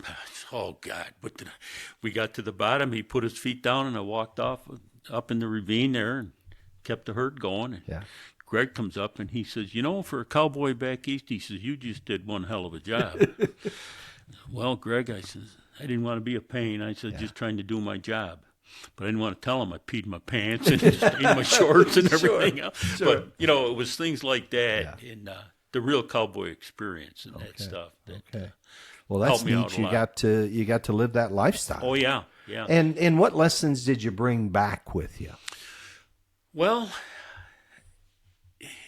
Speaker 3: God. We got to the bottom. He put his feet down, and I walked off up in the ravine there and kept the herd going. And Greg comes up, and he says, for a cowboy back east, he says, you just did one hell of a job. Well, Greg, I says, I didn't want to be a pain. I said, just trying to do my job. But I didn't want to tell him I peed my pants and stayed in my shorts and everything else.
Speaker 1: Sure.
Speaker 3: But, it was things like that and the real cowboy experience and that stuff. That,
Speaker 1: well, that's
Speaker 3: helped me out
Speaker 1: neat. You got to live that lifestyle.
Speaker 3: Oh, yeah.
Speaker 1: And what lessons did you bring back with you?
Speaker 3: Well,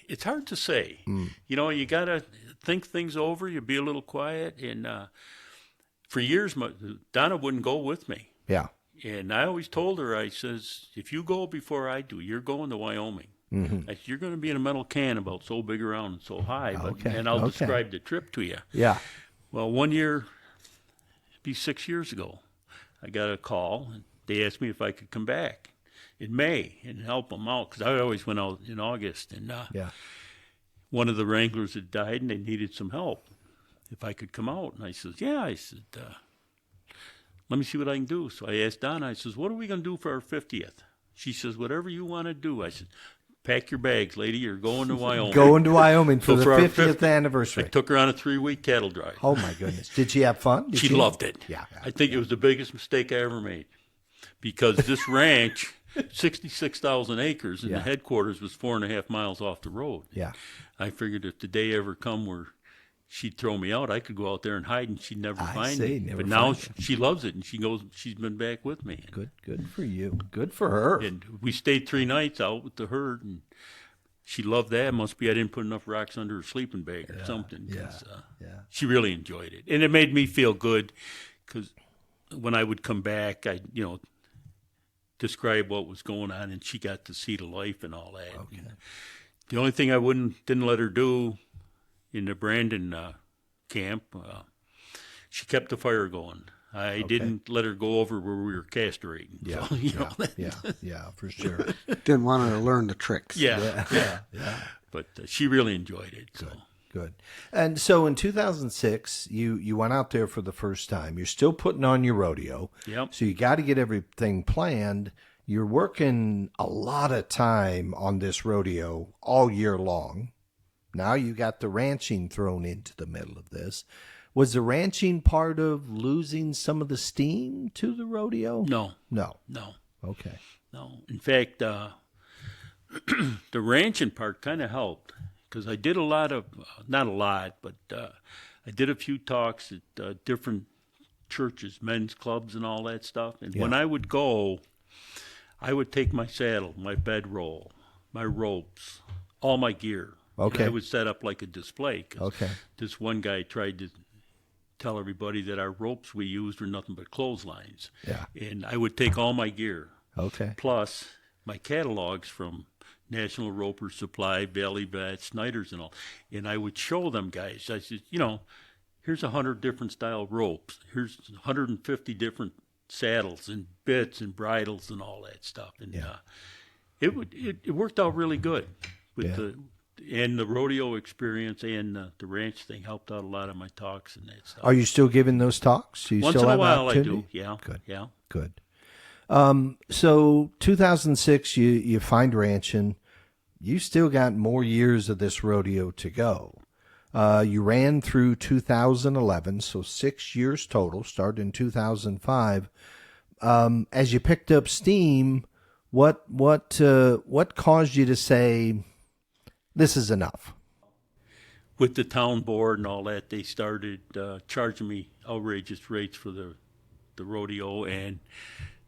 Speaker 3: it's hard to say. You got to think things over. You be a little quiet. And for years, Donna wouldn't go with me.
Speaker 1: Yeah.
Speaker 3: And I always told her, I says, if you go before I do, you're going to Wyoming. I said, you're going to be in a metal can about so big around and so high, but
Speaker 1: Okay,
Speaker 3: and I'll
Speaker 1: okay.
Speaker 3: describe the trip to you.
Speaker 1: Yeah.
Speaker 3: Well, one year, it'd be 6 years ago, I got a call, and they asked me if I could come back in May and help them out, because I always went out in August, and
Speaker 1: Yeah.
Speaker 3: one of the wranglers had died, and they needed some help, if I could come out. And I said, yeah. I said, let me see what I can do. So I asked Donna, I says, what are we going to do for our 50th? She says, whatever you want to do. I said, pack your bags, lady. You're going to Wyoming.
Speaker 1: Going to Wyoming for
Speaker 3: So
Speaker 1: the
Speaker 3: for our
Speaker 1: 50th
Speaker 3: 50th
Speaker 1: anniversary.
Speaker 3: I took her on a 3-week cattle drive.
Speaker 1: Oh, my goodness. Did she have fun? Did
Speaker 3: She loved it.
Speaker 1: Yeah.
Speaker 3: I think it was the biggest mistake I ever made, because this ranch, 66,000 acres, and
Speaker 1: Yeah.
Speaker 3: the headquarters was 4.5 miles off the road.
Speaker 1: Yeah.
Speaker 3: I figured if the day ever come where she'd throw me out, I could go out there and hide, and she'd never find me.
Speaker 1: never
Speaker 3: But now
Speaker 1: find
Speaker 3: she loves it, and she's been back with me.
Speaker 1: Good for you. Good for her.
Speaker 3: And we stayed 3 nights out with the herd, and she loved that. Must be I didn't put enough rocks under her sleeping bag or something. 'Cause, she really enjoyed it. And it made me feel good, because when I would come back, I describe what was going on, and she got to see the life and all that.
Speaker 1: Okay.
Speaker 3: The only thing I didn't let her do in the Brandon camp, she kept the fire going. I didn't let her go over where we were castrating.
Speaker 1: Yeah.
Speaker 3: So,
Speaker 1: Yeah, for sure.
Speaker 2: Didn't want her to learn the tricks.
Speaker 3: yeah. But she really enjoyed it. So.
Speaker 1: Good. And so in 2006, you went out there for the first time. You're still putting on your rodeo.
Speaker 3: Yep.
Speaker 1: So you got to get everything planned. You're working a lot of time on this rodeo all year long. Now you got the ranching thrown into the middle of this. Was the ranching part of losing some of the steam to the rodeo?
Speaker 3: No.
Speaker 1: No. Okay.
Speaker 3: No. In fact, the ranching part kind of helped, because I did a lot of, not a lot, but I did a few talks at different churches, men's clubs and all that stuff. And when I would go, I would take my saddle, my bedroll, my ropes, all my gear.
Speaker 1: Okay.
Speaker 3: And I would set up like a display. 'Cause
Speaker 1: Okay.
Speaker 3: This one guy tried to tell everybody that our ropes we used were nothing but clotheslines.
Speaker 1: Yeah.
Speaker 3: And I would take all my gear,
Speaker 1: Okay.
Speaker 3: plus my catalogs from National Roper Supply, Valley Vet, Snyder's and all. And I would show them guys. I said, here's 100 different style ropes. Here's 150 different saddles and bits and bridles and all that stuff. And it worked out really good with the rodeo experience, and the ranch thing helped out a lot of my talks and that stuff.
Speaker 1: Are you still giving those talks? You
Speaker 3: Once
Speaker 1: still
Speaker 3: in a
Speaker 1: have
Speaker 3: while I
Speaker 1: opportunity?
Speaker 3: do, yeah.
Speaker 1: Good.
Speaker 3: Yeah.
Speaker 1: Good. So 2006, you find ranching. You still got more years of this rodeo to go. You ran through 2011, so 6 years total, started in 2005. As you picked up steam, what caused you to say, this is enough?
Speaker 3: With the town board and all that, they started charging me outrageous rates for the rodeo, and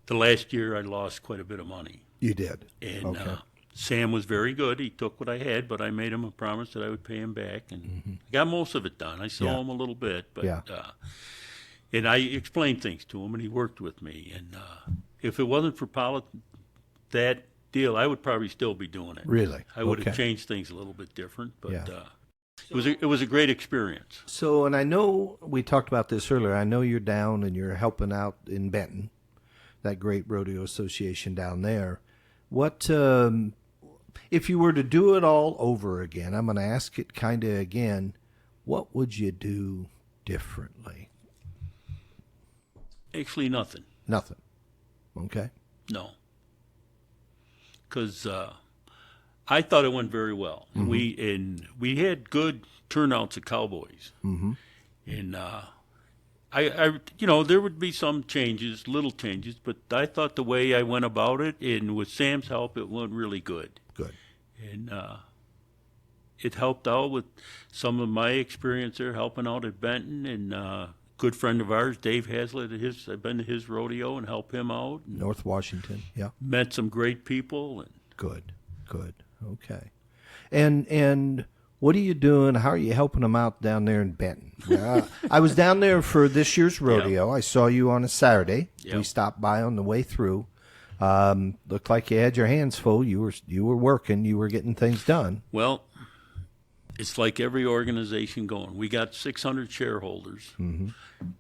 Speaker 3: the last year I lost quite a bit of money.
Speaker 1: You did.
Speaker 3: And
Speaker 1: Okay.
Speaker 3: Sam was very good. He took what I had, but I made him a promise that I would pay him back, and I got most of it done. I saw him a little bit, but and I explained things to him, and he worked with me. And if it wasn't for that deal, I would probably still be doing it.
Speaker 1: Really?
Speaker 3: I would have
Speaker 1: Okay.
Speaker 3: changed things a little bit different, but
Speaker 1: Yeah.
Speaker 3: it was a great experience.
Speaker 1: So, and I know we talked about this earlier. I know you're down and you're helping out in Benton, that great rodeo association down there. What, if you were to do it all over again, I'm going to ask it kind of again, what would you do differently?
Speaker 3: Actually, nothing.
Speaker 1: Nothing. Okay.
Speaker 3: No. Because I thought it went very well. We had good turnouts of cowboys. Mm-hmm. And I there would be some changes, little changes, but I thought the way I went about it, and with Sam's help, it went really good.
Speaker 1: Good.
Speaker 3: And it helped out with some of my experience there, helping out at Benton, and good friend of ours, Dave Hazlitt, I've been to his rodeo and helped him out. And
Speaker 1: North Washington. Yeah.
Speaker 3: met some great people. And
Speaker 1: Good. Okay. And what are you doing? How are you helping them out down there in Benton? I was down there for this year's rodeo. I saw you on a Saturday.
Speaker 3: Yeah.
Speaker 1: We stopped by on the way through. Looked like you had your hands full. You were working. You were getting things done.
Speaker 3: Well, it's like every organization going. We got 600 shareholders.
Speaker 1: Mm-hmm.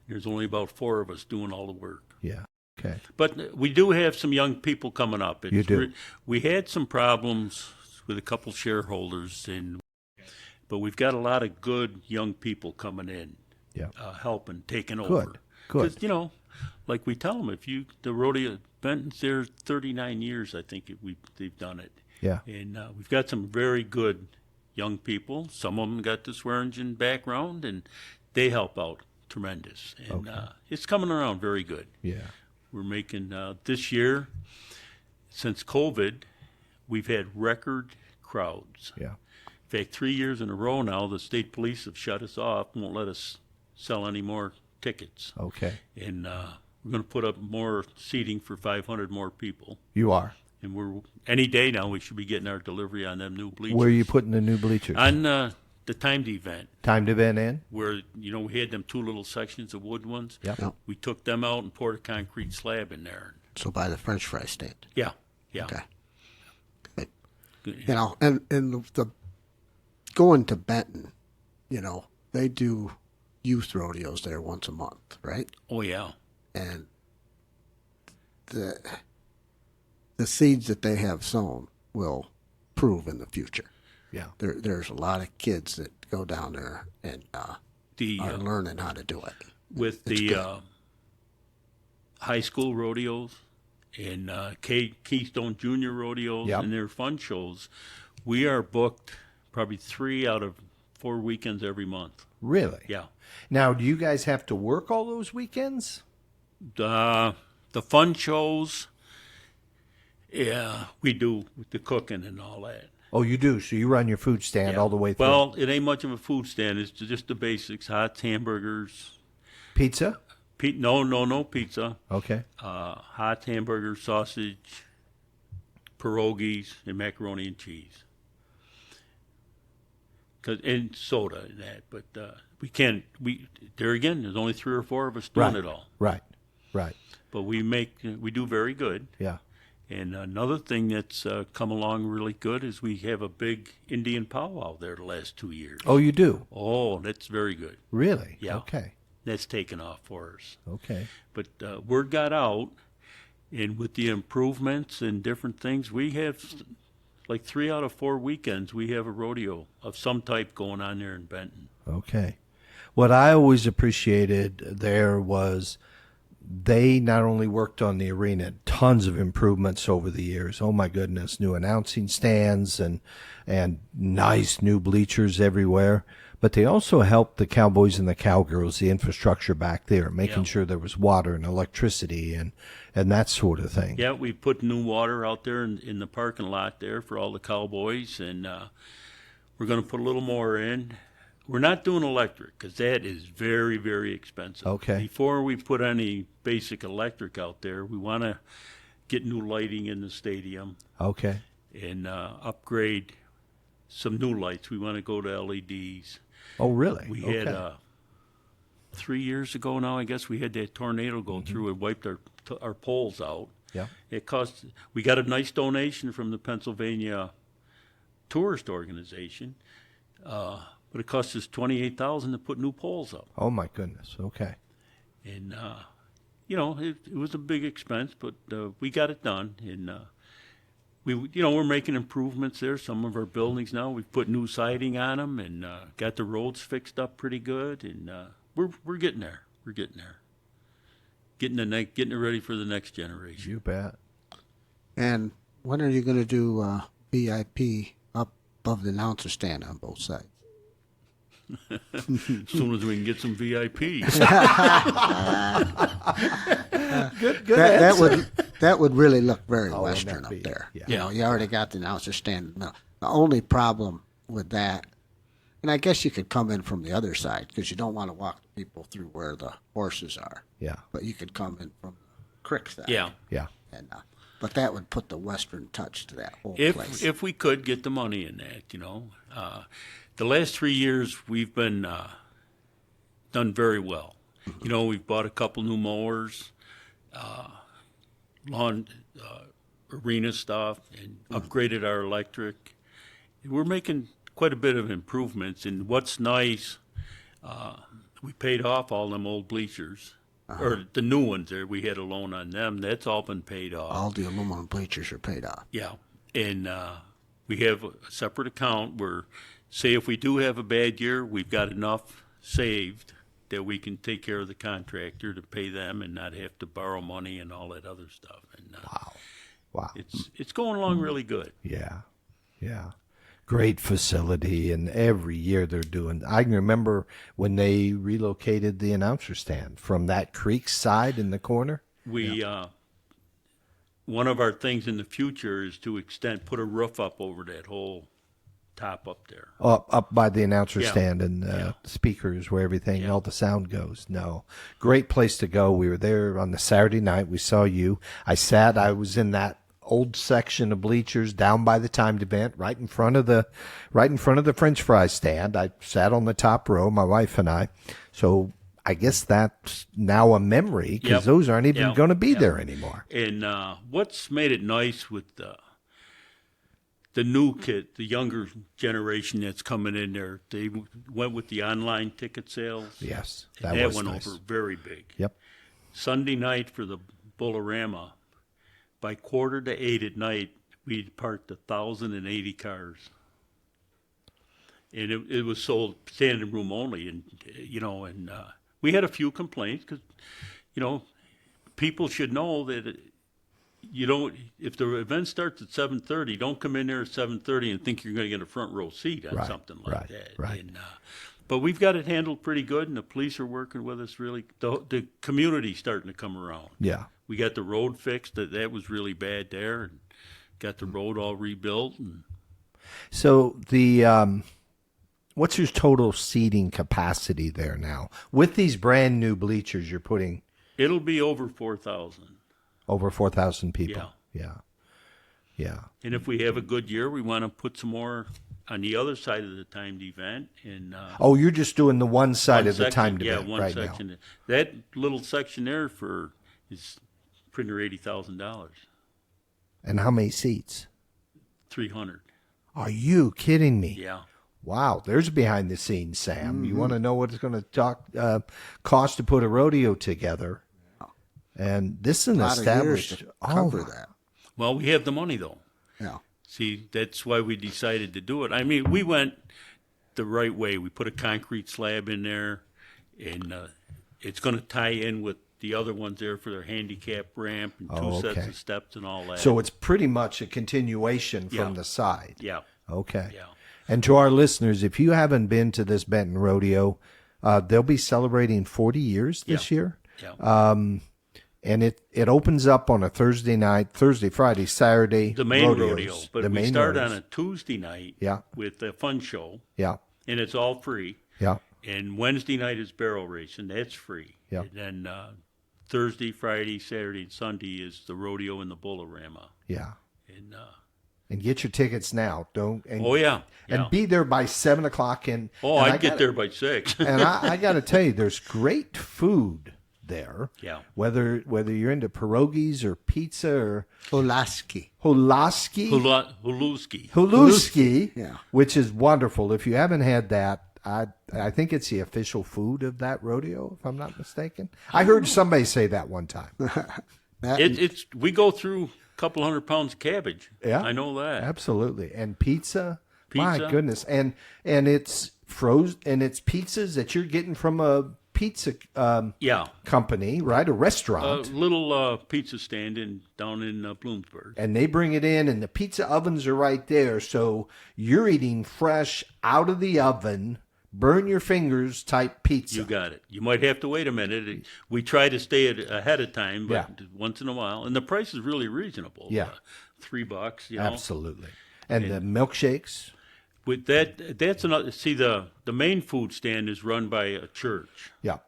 Speaker 3: There's only about 4 of us doing all the work.
Speaker 1: Yeah. Okay.
Speaker 3: But we do have some young people coming up.
Speaker 1: You do.
Speaker 3: We had some problems with a couple shareholders, but we've got a lot of good young people coming in,
Speaker 1: Yeah.
Speaker 3: helping, taking over.
Speaker 1: Good.
Speaker 3: Because, like we tell them, the rodeo, Benton's there 39 years, I think they've done it.
Speaker 1: Yeah.
Speaker 3: And we've got some very good young people. Some of them got the Swearingen background, and they help out tremendous. And it's coming around very good.
Speaker 1: Yeah.
Speaker 3: We're making, this year, since COVID, we've had record crowds.
Speaker 1: Yeah.
Speaker 3: In fact, 3 years in a row now, the state police have shut us off, won't let us sell any more tickets.
Speaker 1: Okay.
Speaker 3: And we're going to put up more seating for 500 more people.
Speaker 1: You are.
Speaker 3: And any day now we should be getting our delivery on them new bleachers.
Speaker 1: Where are you putting the new bleachers?
Speaker 3: On the timed event.
Speaker 1: Timed event in?
Speaker 3: Where, we had them 2 little sections of wood ones.
Speaker 1: Yep.
Speaker 3: We took them out and poured a concrete slab in there.
Speaker 2: So by the French fry stand.
Speaker 3: Yeah.
Speaker 2: Okay. Good.
Speaker 3: Good.
Speaker 2: And the going to Benton, they do youth rodeos there once a month, right?
Speaker 3: Oh, yeah.
Speaker 2: And the seeds that they have sown will prove in the future.
Speaker 1: Yeah.
Speaker 2: There's a lot of kids that go down there and are learning how to do it.
Speaker 3: With the high school rodeos and Keystone Junior rodeos and their fun shows, we are booked probably 3 out of 4 weekends every month.
Speaker 1: Really?
Speaker 3: Yeah.
Speaker 1: Now, do you guys have to work all those weekends?
Speaker 3: The fun shows, yeah, we do with the cooking and all that.
Speaker 1: Oh, you do? So you run your food stand all the way through?
Speaker 3: Well, it ain't much of a food stand. It's just the basics: hot hamburgers.
Speaker 1: Pizza?
Speaker 3: No pizza.
Speaker 1: Okay.
Speaker 3: Hot hamburger, sausage, pierogies, and macaroni and cheese. And soda and that. But we can't. There again, there's only 3 or 4 of us doing it all.
Speaker 1: Right.
Speaker 3: But we do very good.
Speaker 1: Yeah.
Speaker 3: And another thing that's come along really good is we have a big Indian powwow there the last 2 years.
Speaker 1: Oh, you do?
Speaker 3: Oh, that's very good.
Speaker 1: Really?
Speaker 3: Yeah.
Speaker 1: Okay.
Speaker 3: That's taken off for us.
Speaker 1: Okay.
Speaker 3: But word got out, and with the improvements and different things, we have like 3 out of 4 weekends, we have a rodeo of some type going on there in Benton.
Speaker 1: Okay. What I always appreciated there was they not only worked on the arena, tons of improvements over the years. Oh my goodness, new announcing stands and nice new bleachers everywhere. But they also helped the cowboys and the cowgirls, the infrastructure back there, making sure there was water and electricity and that sort of thing.
Speaker 3: Yeah, we put new water out there in the parking lot there for all the cowboys, and we're going to put a little more in. We're not doing electric because that is very, very expensive.
Speaker 1: Okay.
Speaker 3: Before we put any basic electric out there, we want to get new lighting in the stadium.
Speaker 1: Okay.
Speaker 3: And upgrade some new lights. We want to go to LEDs.
Speaker 1: Oh, really?
Speaker 3: We had 3 years ago now, I guess, we had that tornado go through and wiped our poles out.
Speaker 1: Yeah.
Speaker 3: We got a nice donation from the Pennsylvania Tourist Organization. But it cost us $28,000 to put new poles up.
Speaker 1: Oh my goodness. Okay.
Speaker 3: And it was a big expense, but we got it done. And we're making improvements there. Some of our buildings now, we've put new siding on them and got the roads fixed up pretty good. And we're getting there. We're getting there. Getting it ready for the next generation.
Speaker 1: You bet.
Speaker 2: And when are you going to do VIP up above the announcer stand on both sides?
Speaker 3: As soon as we can get some VIPs.
Speaker 1: Good answer.
Speaker 2: That would really look very Western up
Speaker 1: be,
Speaker 2: there.
Speaker 1: yeah.
Speaker 2: You already got the announcer stand. The only problem with that, and I guess you could come in from the other side because you don't want to walk people through where the horses are.
Speaker 1: Yeah.
Speaker 2: But you could come in from the creek side.
Speaker 3: Yeah.
Speaker 1: Yeah.
Speaker 2: And but that would put the Western touch to that whole place.
Speaker 3: If we could get the money in that, the last 3 years we've been done very well. We've bought a couple new mowers. lawn arena stuff and upgraded our electric. We're making quite a bit of improvements. And what's nice, we paid off all them old bleachers, or the new ones there. We had a loan on them. That's all been paid off.
Speaker 2: All the aluminum bleachers are paid off.
Speaker 3: Yeah. And we have a separate account where, say, if we do have a bad year, we've got enough saved that we can take care of the contractor to pay them and not have to borrow money and all that other stuff. And
Speaker 1: Wow.
Speaker 3: it's going along really good.
Speaker 1: Yeah. Great facility, and every year they're doing. I can remember when they relocated the announcer stand from that creek side in the corner.
Speaker 3: We one of our things in the future is to put a roof up over that whole top up there.
Speaker 1: Up by the announcer
Speaker 3: Yeah.
Speaker 1: stand and speakers where everything,
Speaker 3: Yeah.
Speaker 1: all the sound goes. No, great place to go. We were there on the Saturday night. We saw you. I was in that old section of bleachers down by the timed event, right in front of the French fry stand. I sat on the top row, my wife and I. So I guess that's now a memory because
Speaker 3: Yep.
Speaker 1: those aren't even
Speaker 3: Yep.
Speaker 1: going to be
Speaker 3: Yep.
Speaker 1: there anymore.
Speaker 3: And what's made it nice with the new kid, the younger generation that's coming in there, they went with the online ticket sales.
Speaker 1: Yes,
Speaker 3: And that
Speaker 1: was
Speaker 3: went
Speaker 1: nice.
Speaker 3: over very big.
Speaker 1: Yep.
Speaker 3: Sunday night for the Bullarama, by 7:45 at night, we parked 1,080 cars. And it was sold standing room only. And, we had a few complaints because, people should know that if the event starts at 7:30, don't come in there at 7:30 and think you're going to get a front row seat on
Speaker 1: Right,
Speaker 3: something like
Speaker 1: right,
Speaker 3: that.
Speaker 1: right.
Speaker 3: And, but we've got it handled pretty good, and the police are working with us really. The community's starting to come around.
Speaker 1: Yeah.
Speaker 3: We got the road fixed. That was really bad there, and got the road all rebuilt. And
Speaker 1: So what's your total seating capacity there now with these brand new bleachers you're putting?
Speaker 3: it'll be over 4,000.
Speaker 1: Over 4,000 people.
Speaker 3: Yeah.
Speaker 1: Yeah.
Speaker 3: And if we have a good year, we want to put some more on the other side of the timed event. And
Speaker 1: Oh, you're just doing the one side
Speaker 3: one
Speaker 1: of the
Speaker 3: section-
Speaker 1: timed event
Speaker 3: one
Speaker 1: right
Speaker 3: section.
Speaker 1: now.
Speaker 3: That little section there is pretty near $80,000.
Speaker 1: And how many seats?
Speaker 3: 300.
Speaker 1: Are you kidding me?
Speaker 3: Yeah.
Speaker 1: Wow, there's behind the scenes, Sam. You want to know what it's going to cost to put a rodeo together? And this is an
Speaker 2: A lot of years
Speaker 1: established.
Speaker 2: to cover
Speaker 1: my-
Speaker 2: that.
Speaker 3: Well, we have the money though.
Speaker 2: Yeah.
Speaker 3: See, that's why we decided to do it. I mean, we went the right way. We put a concrete slab in there, and it's going to tie in with the other ones there for their handicap ramp and two
Speaker 1: Oh,
Speaker 3: sets
Speaker 1: okay.
Speaker 3: of steps and all that.
Speaker 1: So it's pretty much a continuation from
Speaker 3: Yeah.
Speaker 1: the side.
Speaker 3: yeah,
Speaker 1: Okay.
Speaker 3: yeah.
Speaker 1: And to our listeners, if you haven't been to this Benton Rodeo, they'll be celebrating 40 years this year.
Speaker 3: Yeah.
Speaker 1: And it opens up on a Thursday night, Friday, Saturday.
Speaker 3: The main
Speaker 1: rodeos.
Speaker 3: rodeo, but
Speaker 1: the
Speaker 3: we
Speaker 1: main
Speaker 3: start
Speaker 1: rodeos.
Speaker 3: on a Tuesday night
Speaker 1: Yeah.
Speaker 3: with a fun show,
Speaker 1: Yeah,
Speaker 3: and it's all free.
Speaker 1: yeah,
Speaker 3: And Wednesday night is barrel racing. That's free.
Speaker 1: Yeah.
Speaker 3: And then Thursday, Friday, Saturday, and Sunday is the rodeo and the Bullarama.
Speaker 1: yeah.
Speaker 3: And
Speaker 1: And get your tickets now. Don't. And,
Speaker 3: oh yeah, yeah.
Speaker 1: And be there by 7:00. And
Speaker 3: oh,
Speaker 1: and
Speaker 3: I'd get there by 6.
Speaker 1: And I got to tell you, there's great food there.
Speaker 3: Yeah.
Speaker 1: Whether you're into pierogies or pizza or
Speaker 2: Olaski.
Speaker 1: hulaski.
Speaker 3: Huluski.
Speaker 1: Huluski,
Speaker 2: Yeah.
Speaker 1: which is wonderful. If you haven't had that, I think it's the official food of that rodeo, if I'm not mistaken. I heard somebody say that one time.
Speaker 3: It's we go through a couple 100 pounds of cabbage.
Speaker 1: Yeah,
Speaker 3: I know that.
Speaker 1: Absolutely. And pizza. My
Speaker 3: Pizza.
Speaker 1: goodness. And it's frozen, and it's pizzas that you're getting from a pizza
Speaker 3: Yeah,
Speaker 1: company, right? A
Speaker 3: a
Speaker 1: restaurant.
Speaker 3: little pizza stand down in Bloomsburg.
Speaker 1: And they bring it in, and the pizza ovens are right there. So you're eating fresh out of the oven, burn your fingers type pizza.
Speaker 3: You got it. You might have to wait a minute. We try to stay ahead of time, but
Speaker 1: Yeah.
Speaker 3: once in a while, and the price is really reasonable.
Speaker 1: Yeah.
Speaker 3: $3. You know,
Speaker 1: Absolutely. And the milkshakes.
Speaker 3: with that's another. See, the main food stand is run by a church,
Speaker 1: Yeah.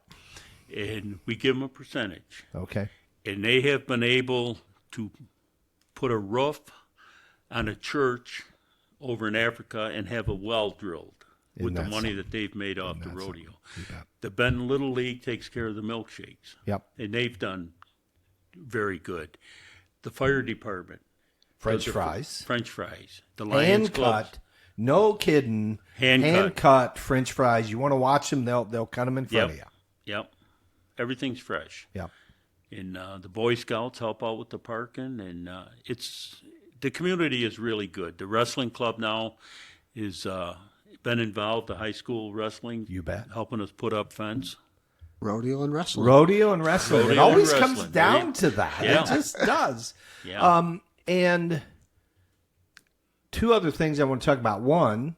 Speaker 3: and we give them a percentage.
Speaker 1: Okay.
Speaker 3: And they have been able to put a roof on a church over in Africa and have a well drilled with the
Speaker 1: that
Speaker 3: money that they've made off the
Speaker 1: that
Speaker 3: rodeo.
Speaker 1: You bet.
Speaker 3: The Benton Little League takes care of the milkshakes,
Speaker 1: Yep.
Speaker 3: and they've done very good. the fire department.
Speaker 1: French
Speaker 3: does
Speaker 1: fries.
Speaker 3: French fries. The Lions
Speaker 1: Hand
Speaker 3: Club.
Speaker 1: cut. No kidding.
Speaker 3: Hand
Speaker 1: cut French fries. You want to watch them, they'll cut them in front of you.
Speaker 3: Yep. Everything's fresh.
Speaker 1: Yep.
Speaker 3: And the Boy Scouts help out with the parking, and the community is really good. The wrestling club now is been involved. The high school wrestling,
Speaker 1: You bet.
Speaker 3: helping us put up fence.
Speaker 2: Rodeo and wrestling.
Speaker 1: Rodeo and wrestling.
Speaker 3: Rodeo
Speaker 1: It always
Speaker 3: and
Speaker 1: comes
Speaker 3: wrestling.
Speaker 1: down to that.
Speaker 3: Yeah.
Speaker 1: It just does.
Speaker 3: Yeah.
Speaker 1: And two other things I want to talk about. One,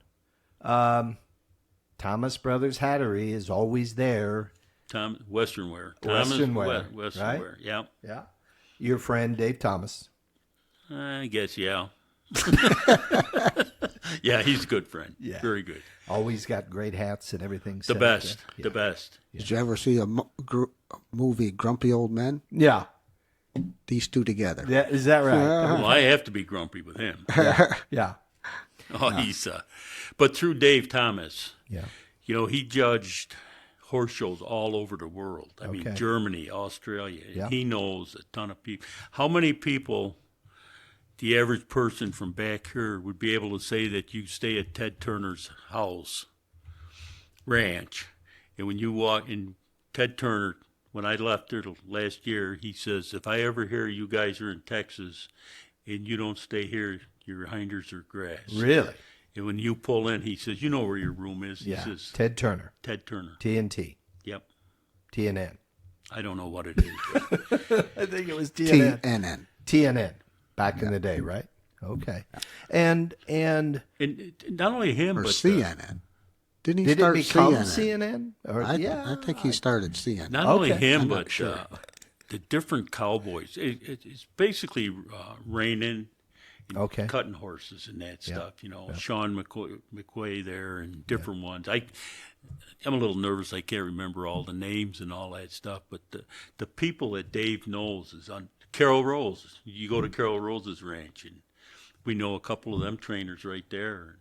Speaker 1: Thomas Brothers Hattery is always there.
Speaker 3: Western wear.
Speaker 1: Western wear,
Speaker 3: Western
Speaker 1: right?
Speaker 3: wear. Yeah.
Speaker 1: Yeah. Your friend, Dave Thomas.
Speaker 3: I guess, yeah. Yeah, he's a good friend.
Speaker 1: Yeah.
Speaker 3: Very good.
Speaker 1: Always got great hats and everything.
Speaker 3: The
Speaker 1: set up
Speaker 3: best.
Speaker 1: there. Yeah.
Speaker 3: The best.
Speaker 2: Did you ever see a movie, Grumpy Old Men?
Speaker 1: Yeah.
Speaker 2: These two together.
Speaker 1: Yeah. Is that right?
Speaker 3: Well, I have to be grumpy with him.
Speaker 1: Yeah.
Speaker 3: Oh, he's. But through Dave Thomas,
Speaker 1: Yeah.
Speaker 3: he judged horse shows all over the world. I mean,
Speaker 1: Okay.
Speaker 3: Germany, Australia.
Speaker 1: Yeah.
Speaker 3: He knows a ton of people. How many people, the average person from back here, would be able to say that you stay at Ted Turner's house, ranch, and when you walk in, Ted Turner, when I left there last year, he says, if I ever hear you guys are in Texas and you don't stay here, your hinders are grass.
Speaker 1: Really?
Speaker 3: And when you pull in, he says, you know where your room is. He
Speaker 1: Yeah.
Speaker 3: says,
Speaker 1: Ted Turner.
Speaker 3: Ted Turner.
Speaker 1: TNT.
Speaker 3: Yep.
Speaker 1: TNN.
Speaker 3: I don't know what it is.
Speaker 1: I think it was TNN.
Speaker 2: TNN.
Speaker 1: TNN. Back in the day, right? Okay. And
Speaker 3: And not only him,
Speaker 2: Or
Speaker 3: but
Speaker 2: CNN. Didn't he
Speaker 1: did it
Speaker 2: start
Speaker 1: become
Speaker 2: CNN?
Speaker 1: CNN? Or,
Speaker 2: I think he started CNN.
Speaker 3: not only
Speaker 1: Okay.
Speaker 3: him,
Speaker 2: I'm not
Speaker 3: but
Speaker 2: sure.
Speaker 3: the different cowboys. It's basically reining, and
Speaker 1: Okay.
Speaker 3: cutting horses and that stuff. Sean McQuay there and different ones. I'm a little nervous. I can't remember all the names and all that stuff. But the people that Dave knows is on Carol Rose. You go to Carol Rose's ranch, and we know a couple of them trainers right there.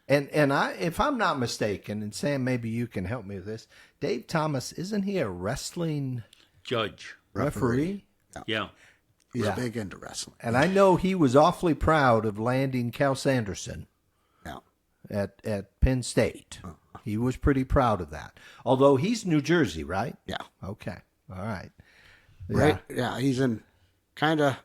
Speaker 1: And I, if I'm not mistaken, and Sam, maybe you can help me with this. Dave Thomas, isn't he a wrestling
Speaker 3: Judge.
Speaker 1: referee?
Speaker 3: Yeah.
Speaker 2: He's
Speaker 1: Yeah.
Speaker 2: big into wrestling.
Speaker 1: And I know he was awfully proud of landing Cal Sanderson
Speaker 2: Yeah.
Speaker 1: at Penn State. He was pretty proud of that. Although he's New Jersey, right?
Speaker 2: Yeah.
Speaker 1: Okay. All right.
Speaker 2: Right. Yeah. He's in kind of.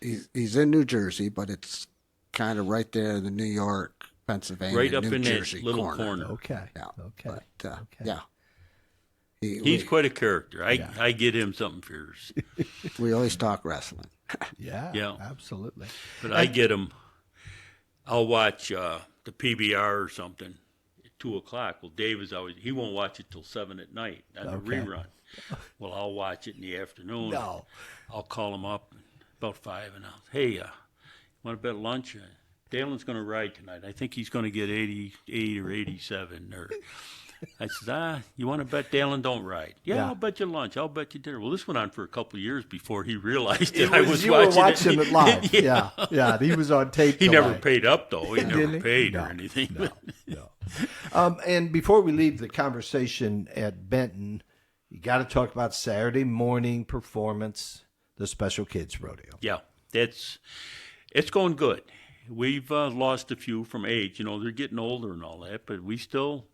Speaker 2: He's in New Jersey, but it's kind of right there, the New York, Pennsylvania,
Speaker 3: Right up
Speaker 2: New
Speaker 3: in
Speaker 2: Jersey
Speaker 3: that little corner.
Speaker 1: Okay.
Speaker 2: Yeah.
Speaker 1: Okay.
Speaker 2: But,
Speaker 1: Okay.
Speaker 2: yeah.
Speaker 3: He's quite a character. I get him something fierce.
Speaker 2: We always talk wrestling.
Speaker 1: Yeah.
Speaker 3: Yeah.
Speaker 1: Absolutely.
Speaker 3: But I get him. I'll watch the PBR or something at 2:00. Well, Dave is always, he won't watch it till 7 at night on the
Speaker 1: Okay.
Speaker 3: rerun. Well, I'll watch it in the afternoon.
Speaker 1: No.
Speaker 3: I'll call him up about 5 and I'll, hey, want to bet lunch? Dalen's going to ride tonight. I think he's going to get 88 or 87. Or I said, you want to bet Dalen don't ride? Yeah, I'll bet you lunch. I'll bet you dinner. Well, this went on for a couple of years before he realized that I was
Speaker 1: you
Speaker 3: watching,
Speaker 1: were watching it live.
Speaker 3: Yeah.
Speaker 1: Yeah. He was on tape.
Speaker 3: He never
Speaker 1: live.
Speaker 3: paid up, though. He never
Speaker 1: Didn't he?
Speaker 3: paid
Speaker 1: No,
Speaker 3: or anything.
Speaker 1: No. And before we leave the conversation at Benton, you got to talk about Saturday morning performance, the Special Kids Rodeo.
Speaker 3: Yeah, it's going good. We've lost a few from age. They're getting older and all that, but we still,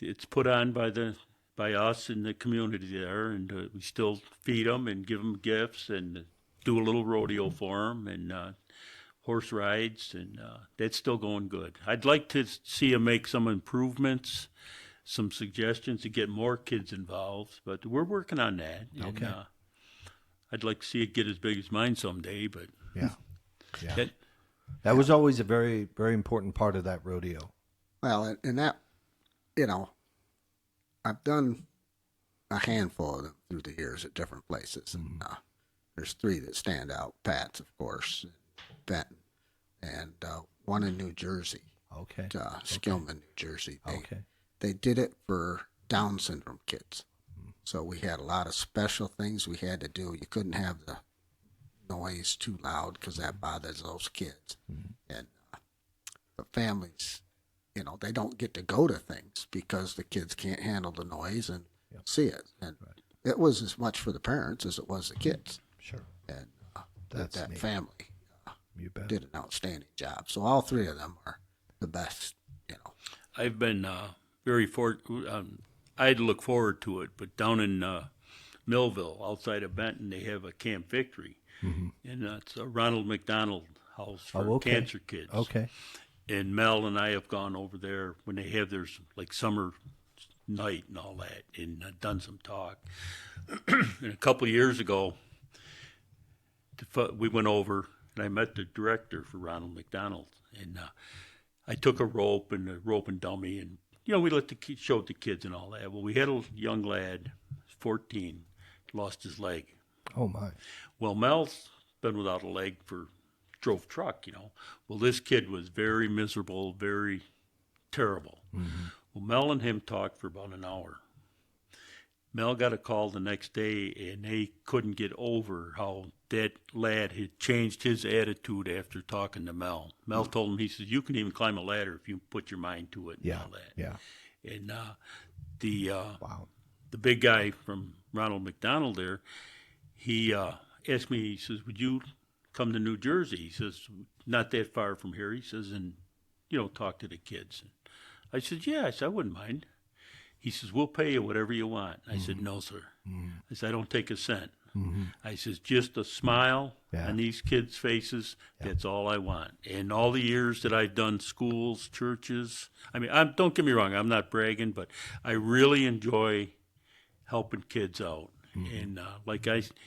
Speaker 3: it's put on by us in the community there, and we still feed them and give them gifts and do a little rodeo for them and horse rides, and that's still going good. I'd like to see them make some improvements, some suggestions to get more kids involved, but we're working on that.
Speaker 1: Okay.
Speaker 3: And, I'd like to see it get as big as mine someday, but
Speaker 1: Yeah. That was always a very, very important part of that rodeo.
Speaker 2: Well, and that, I've done a handful of them through the years at different places. And there's 3 that stand out. Pat's, of course, Benton, and one in New Jersey,
Speaker 1: Okay.
Speaker 2: Skillman, New Jersey.
Speaker 1: Okay.
Speaker 2: They did it for Down syndrome kids. So we had a lot of special things we had to do. You couldn't have the noise too loud because that bothers those kids. And the families, they don't get to go to things because the kids can't handle the noise and see it. And it was as much for the parents as it was the kids.
Speaker 1: Sure.
Speaker 2: And that
Speaker 1: neat.
Speaker 2: family
Speaker 1: You bet.
Speaker 2: did an outstanding job. So all three of them are the best,
Speaker 3: I've been very I had to look forward to it, but down in Millville, outside of Benton, they have a Camp Victory, and it's a Ronald McDonald House for cancer kids.
Speaker 1: Okay.
Speaker 3: And Mel and I have gone over there when they have their like summer night and all that, and done some talk. And a couple of years ago, we went over, and I met the director for Ronald McDonald, and I took a rope and dummy, and we let the kids, showed the kids and all that. Well, we had a young lad, 14, lost his leg.
Speaker 1: Oh my.
Speaker 3: Well, Mel's been without a leg drove truck, Well, this kid was very miserable, very terrible. Well, Mel and him talked for about an hour. Mel got a call the next day, and they couldn't get over how that lad had changed his attitude after talking to Mel. Mel told him, he says, you can even climb a ladder if you put your mind to it and all that.
Speaker 1: Yeah.
Speaker 3: And the big guy from Ronald McDonald there, he asked me, he says, would you come to New Jersey? He says, not that far from here. He says, and, talk to the kids. And I said, yeah. I said, I wouldn't mind. He says, we'll pay you whatever you want. I said, no, sir. I said, I don't take a cent. I says, just a smile on these kids' faces, that's all I want. And all the years that I've done schools, churches, don't get me wrong, I'm not bragging, but I really enjoy helping kids out. And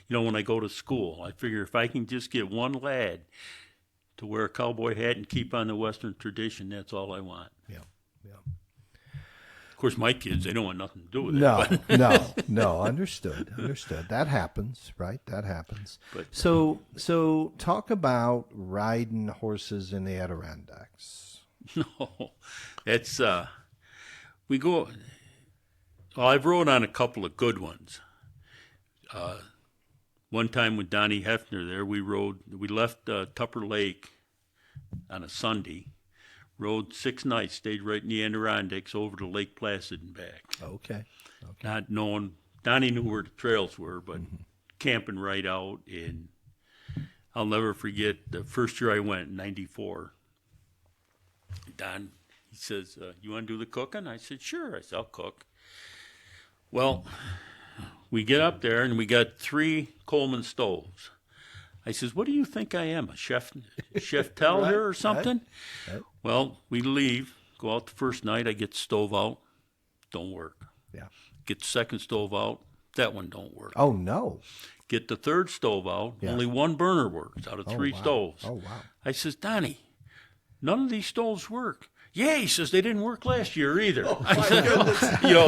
Speaker 3: when I go to school, I figure if I can just get one lad to wear a cowboy hat and keep on the Western tradition, that's all I want.
Speaker 1: Yeah.
Speaker 3: Of course, my kids, they don't want nothing to do with it.
Speaker 1: No. Understood. That happens, right? That happens. But, so talk about riding horses in the Adirondacks.
Speaker 3: No, it's we go. Well, I've rode on a couple of good ones. One time with Donnie Hefner there, we left Tupper Lake on a Sunday, rode 6 nights, stayed right in the Adirondacks over to Lake Placid and back.
Speaker 1: Okay.
Speaker 3: Not knowing, Donnie knew where the trails were, but camping right out. And I'll never forget the first year I went, in 94. Don, he says, you want to do the cooking? I said, sure. I said, I'll cook. Well, we get up there, and we got 3 Coleman stoves. I says, what do you think I am, a chef tell here or something? Right. Well, we leave, go out the first night. I get the stove out, don't work.
Speaker 1: Yeah.
Speaker 3: Get the second stove out, that one don't work.
Speaker 1: Oh, no.
Speaker 3: Get the third stove out, only 1 burner works out of 3 stoves.
Speaker 1: Oh, wow.
Speaker 3: I says, Donnie, none of these stoves work. Yeah, he says, they didn't work last year either. I said,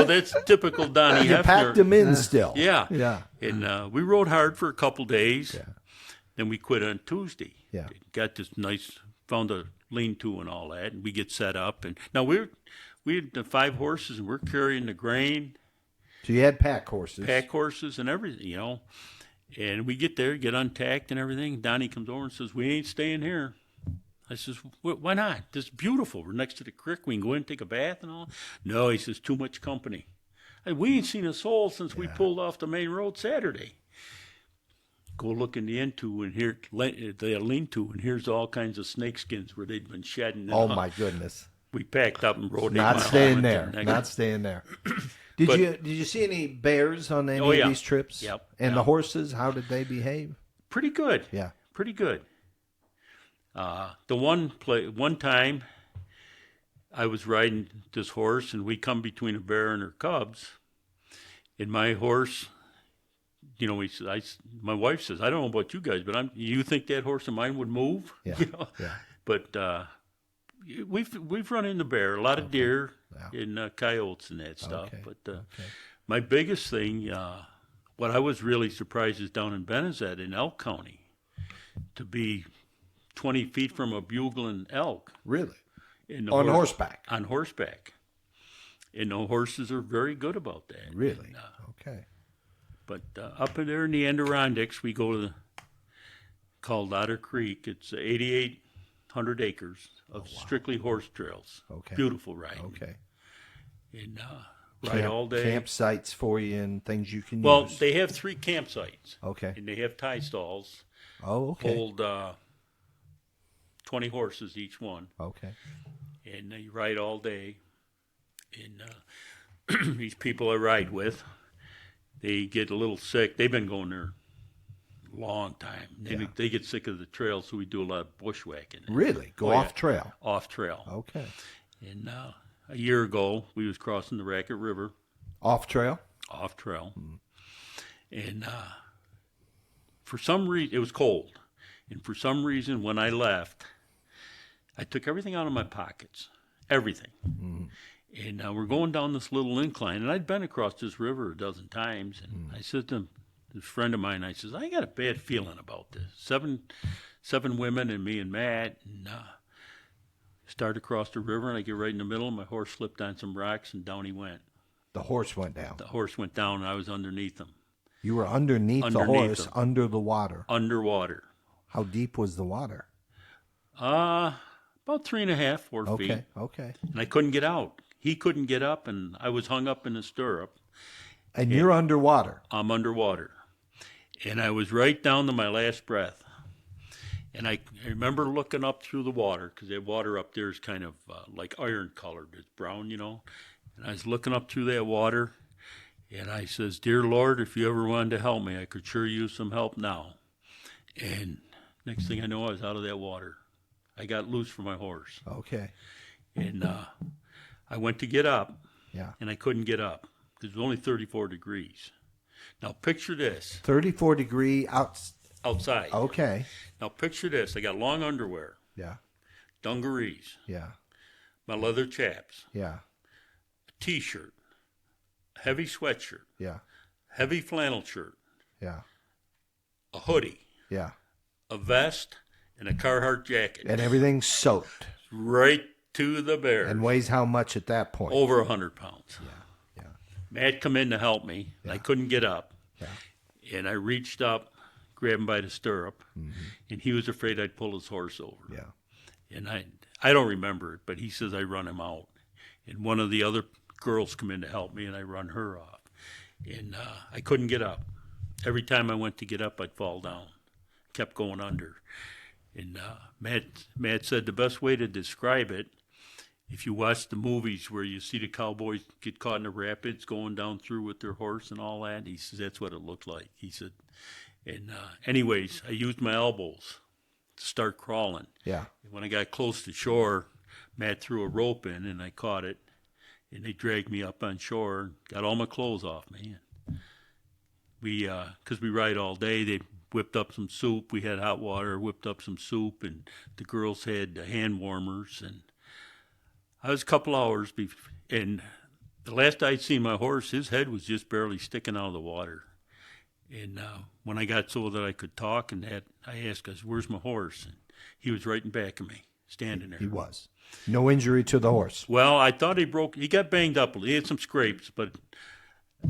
Speaker 3: that's typical Donnie Hefner.
Speaker 1: You packed them in still.
Speaker 3: Yeah. Yeah. And we rode hard for a couple days. Yeah. Then we quit on Tuesday.
Speaker 1: Yeah.
Speaker 3: Got this nice, found a lean-to and all that, and we get set up. And now we had the 5 horses, and we're carrying the grain.
Speaker 1: So you had pack horses.
Speaker 3: Pack horses and everything, And we get there, get untacked and everything. Donnie comes over and says, we ain't staying here. I says, why not? This is beautiful. We're next to the creek. We can go in and take a bath and all. No, he says, too much company. We ain't seen a soul since we pulled off the main road Saturday. Go look in the into and here the lean-to, and here's all kinds of snake skins where they'd been shedding.
Speaker 1: Oh my goodness!
Speaker 3: We packed up and rode.
Speaker 1: Not staying there. Not staying there. Did you see any bears on any of these trips?
Speaker 3: Yep.
Speaker 1: And the horses, how did they behave?
Speaker 3: Pretty good.
Speaker 1: Yeah.
Speaker 3: Pretty good. The one time I was riding this horse, and we come between a bear and her cubs, and my horse. My wife says, I don't know about you guys, but you think that horse of mine would move?
Speaker 1: Yeah. Yeah.
Speaker 3: But we've run into bear, a lot of deer and coyotes and that stuff.
Speaker 1: Okay.
Speaker 3: But my biggest thing, what I was really surprised is down in Benezet in Elk County, to be 20 feet from a bugling elk.
Speaker 1: Really? On horseback?
Speaker 3: On horseback. And the horses are very good about that.
Speaker 1: Really?
Speaker 3: And,
Speaker 1: okay.
Speaker 3: But up in there in the Adirondacks, we go to called Otter Creek. It's 8,800 acres of strictly horse trails.
Speaker 1: Okay.
Speaker 3: Beautiful ride.
Speaker 1: Okay.
Speaker 3: And ride all day.
Speaker 1: Campsites for you and things you can
Speaker 3: Well,
Speaker 1: use.
Speaker 3: they have 3 campsites.
Speaker 1: Okay.
Speaker 3: And they have tie stalls.
Speaker 1: Oh, okay.
Speaker 3: Hold 20 horses each one.
Speaker 1: Okay.
Speaker 3: And you ride all day. And these people I ride with, they get a little sick. They've been going there a long time. They get sick of the trail, so we do a lot of bushwhacking.
Speaker 1: Really? Go off trail?
Speaker 3: Off trail.
Speaker 1: Okay.
Speaker 3: And a year ago, we was crossing the Racket River.
Speaker 1: Off trail?
Speaker 3: Off trail. And for some reason, it was cold. And for some reason, when I left, I took everything out of my pockets. Everything. And we're going down this little incline. And I'd been across this river a dozen times. And I said to this friend of mine, I says, I got a bad feeling about this. Seven women and me and Matt. And start across the river, and I get right in the middle, and my horse slipped on some rocks, and down he went.
Speaker 1: The horse went down.
Speaker 3: The horse went down, and I was underneath him.
Speaker 1: You were underneath the horse, under the water.
Speaker 3: Underwater.
Speaker 1: How deep was the water?
Speaker 3: About 3.5, 4 feet.
Speaker 1: Okay.
Speaker 3: And I couldn't get out. He couldn't get up, and I was hung up in a stirrup.
Speaker 1: And you're underwater.
Speaker 3: I'm underwater. And I was right down to my last breath. And I remember looking up through the water, because that water up there is kind of like iron colored. It's brown, you know. And I was looking up through that water, and I says, Dear Lord, if you ever wanted to help me, I could sure use some help now. And next thing I know, I was out of that water. I got loose from my horse.
Speaker 1: Okay.
Speaker 3: And I went to get up,
Speaker 1: Yeah.
Speaker 3: and I couldn't get up. It was only 34 degrees. Now picture this.
Speaker 1: 34 degree
Speaker 3: outside.
Speaker 1: Okay.
Speaker 3: Now picture this. I got long underwear,
Speaker 1: Yeah.
Speaker 3: dungarees,
Speaker 1: Yeah.
Speaker 3: my leather chaps,
Speaker 1: Yeah.
Speaker 3: a T-shirt, a heavy sweatshirt,
Speaker 1: Yeah.
Speaker 3: heavy flannel shirt,
Speaker 1: Yeah.
Speaker 3: a hoodie,
Speaker 1: Yeah.
Speaker 3: a vest, and a Carhartt jacket.
Speaker 1: And everything's soaked.
Speaker 3: Right to the bear.
Speaker 1: And weighs how much at that point?
Speaker 3: Over 100 pounds.
Speaker 1: Yeah. Yeah.
Speaker 3: Matt come in to help me. And I couldn't get up.
Speaker 1: Yeah.
Speaker 3: And I reached up, grabbed him by the stirrup, and he was afraid I'd pull his horse over.
Speaker 1: Yeah.
Speaker 3: And I don't remember it, but he says I run him out. And one of the other girls come in to help me, and I run her off. And I couldn't get up. Every time I went to get up, I'd fall down. Kept going under. And Matt said the best way to describe it, if you watch the movies where you see the cowboys get caught in the rapids going down through with their horse and all that, he says that's what it looked like. He said, and anyways, I used my elbows to start crawling.
Speaker 1: Yeah.
Speaker 3: And when I got close to shore, Matt threw a rope in, and I caught it, and they dragged me up on shore and got all my clothes off me. And we, because we ride all day, they whipped up some soup. We had hot water, whipped up some soup, and the girls had hand warmers. And I was a couple hours, and the last I'd seen my horse, his head was just barely sticking out of the water. And when I got so that I could talk, and that, I asked, where's my horse? And he was right in back of me, standing there.
Speaker 1: He was. No injury to the horse.
Speaker 3: Well, I thought he got banged up. He had some scrapes, but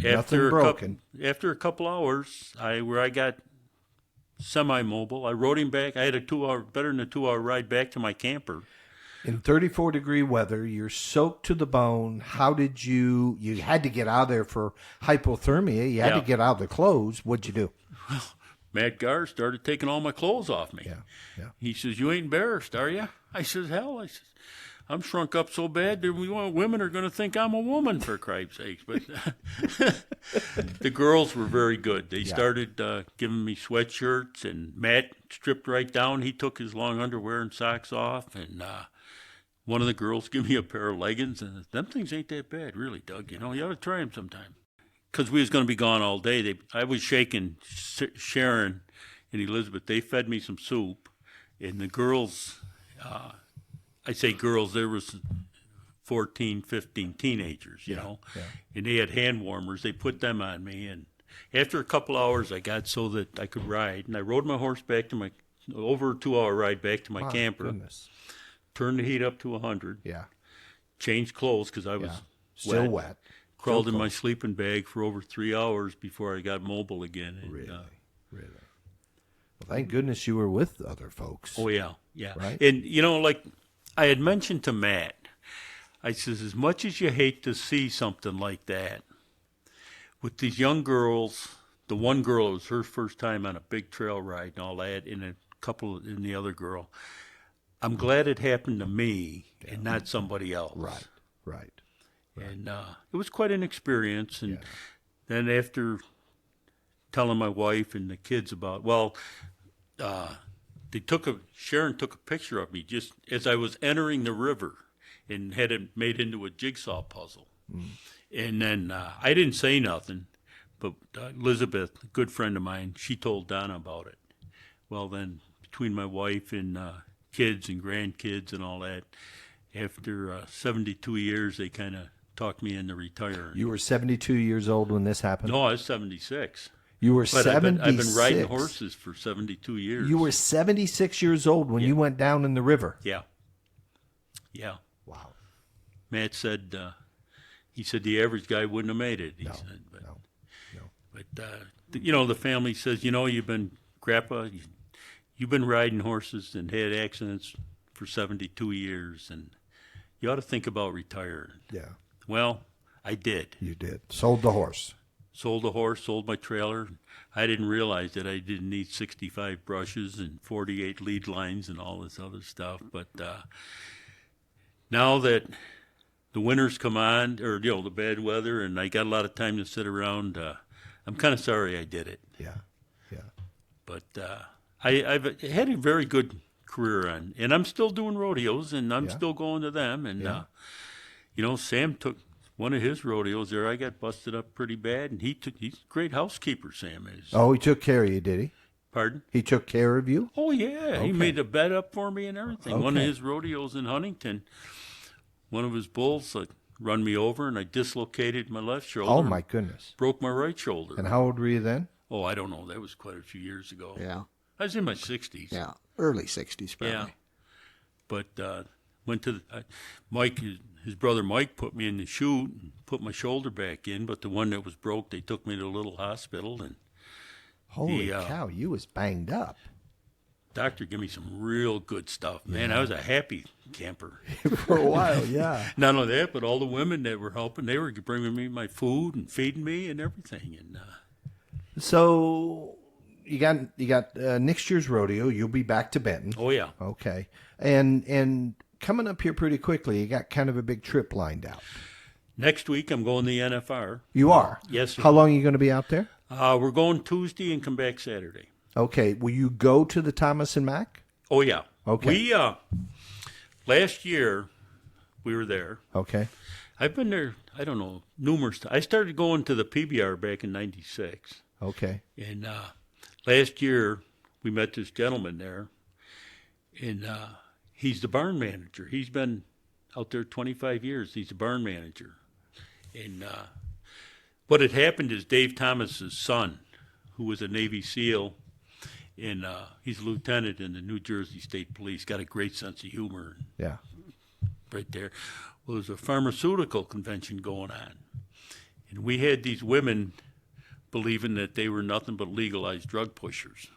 Speaker 3: after a couple hours, I got semi-mobile. I rode him back. I had better than a 2-hour ride back to my camper.
Speaker 1: In 34 degree weather, you're soaked to the bone. How did you had to get out of there for hypothermia. You had to get out of the clothes. What'd you do?
Speaker 3: Well, Matt Garr started taking all my clothes off me.
Speaker 1: Yeah.
Speaker 3: He says, you ain't embarrassed, are you? I says, hell, I'm shrunk up so bad that women are going to think I'm a woman, for Christ's sakes. But the girls were very good. They started giving me sweatshirts, and Matt stripped right down. He took his long underwear and socks off, and one of the girls gave me a pair of leggings, and them things ain't that bad, really, Doug. You ought to try them sometime. Because we was going to be gone all day. I was shaking Sharon and Elizabeth. They fed me some soup, and the girls, I say girls, there was 14, 15 teenagers, you know, and they had hand warmers. They put them on me, and after a couple hours, I got so that I could ride, and I rode my horse back to over a 2-hour ride back to my camper.
Speaker 1: Goodness.
Speaker 3: Turned the heat up to 100.
Speaker 1: Yeah.
Speaker 3: Changed clothes because I was
Speaker 1: still wet.
Speaker 3: Crawled in my sleeping bag for over 3 hours before I got mobile again. And,
Speaker 1: really? Well, thank goodness you were with other folks.
Speaker 3: Oh, yeah.
Speaker 1: Right?
Speaker 3: And, like I had mentioned to Matt, I says, as much as you hate to see something like that, with these young girls, the one girl, it was her first time on a big trail ride and all that, and a couple, and the other girl, I'm glad it happened to me and not somebody else.
Speaker 1: Right.
Speaker 3: And it was quite an experience. And then after telling my wife and the kids about, Sharon took a picture of me just as I was entering the river and had it made into a jigsaw puzzle. And then I didn't say nothing, but Elizabeth, a good friend of mine, she told Donna about it. Well, then between my wife and kids and grandkids and all that, after 72 years, they kind of talked me into retiring.
Speaker 1: You were 72 years old when this happened?
Speaker 3: No, I was 76.
Speaker 1: You were
Speaker 3: But
Speaker 1: 76.
Speaker 3: I've been riding horses for 72 years.
Speaker 1: You were 76 years old when you went down in the river?
Speaker 3: Yeah. Yeah.
Speaker 1: Wow.
Speaker 3: Matt said, he said the average guy wouldn't have made it. He said, but,
Speaker 1: no.
Speaker 3: But the family says, you've been, Grandpa, you've been riding horses and had accidents for 72 years, and you ought to think about retiring.
Speaker 1: Yeah.
Speaker 3: Well, I did.
Speaker 1: You did. Sold the horse.
Speaker 3: Sold the horse, sold my trailer. I didn't realize that I didn't need 65 brushes and 48 lead lines and all this other stuff. But now that the winters come on, or the bad weather, and I got a lot of time to sit around, I'm kind of sorry I did it.
Speaker 1: Yeah.
Speaker 3: But I've had a very good career on, and I'm still doing rodeos, and I'm still going to them. And Sam took one of his rodeos there. I got busted up pretty bad, and he's a great housekeeper, Sam is.
Speaker 1: Oh, he took care of you, did he?
Speaker 3: Pardon?
Speaker 1: He took care of you?
Speaker 3: Oh, yeah.
Speaker 1: Okay.
Speaker 3: He made a bed up for me and everything.
Speaker 1: Okay.
Speaker 3: One of his rodeos in Huntington, one of his bulls run me over, and I dislocated my left shoulder.
Speaker 1: Oh, my goodness.
Speaker 3: Broke my right shoulder.
Speaker 1: And how old were you then?
Speaker 3: Oh, I don't know. That was quite a few years ago.
Speaker 2: Yeah.
Speaker 3: I was in my 60s.
Speaker 2: Yeah. Early 60s, probably.
Speaker 3: Yeah. But went to Mike, his brother Mike put me in the chute and put my shoulder back in, but the one that was broke, they took me to a little hospital, and
Speaker 1: Holy cow, you was banged up.
Speaker 3: doctor gave me some real good stuff. Man, I was a happy camper.
Speaker 1: For a while, yeah.
Speaker 3: Not only that, but all the women that were helping, they were bringing me my food and feeding me and everything. And
Speaker 1: So you got next year's rodeo. You'll be back to Benton.
Speaker 3: oh yeah,
Speaker 1: Okay. And coming up here pretty quickly, you got kind of a big trip lined out.
Speaker 3: next week I'm going to the NFR.
Speaker 1: You are?
Speaker 3: Yes, sir.
Speaker 1: How long are you going to be out there?
Speaker 3: We're going Tuesday and come back Saturday.
Speaker 1: Okay. Will you go to the Thomas and Mack?
Speaker 3: Oh yeah.
Speaker 1: Okay.
Speaker 3: We last year we were there.
Speaker 1: Okay.
Speaker 3: I've been there, I don't know, numerous times. I started going to the PBR back in '96.
Speaker 1: Okay.
Speaker 3: And last year, we met this gentleman there, and he's the barn manager. He's been out there 25 years. He's a barn manager. And what had happened is Dave Thomas's son, who was a Navy SEAL, and he's a lieutenant in the New Jersey State Police, got a great sense of humor
Speaker 1: Yeah.
Speaker 3: right there. Well, there's a pharmaceutical convention going on, and we had these women believing that they were nothing but legalized drug pushers.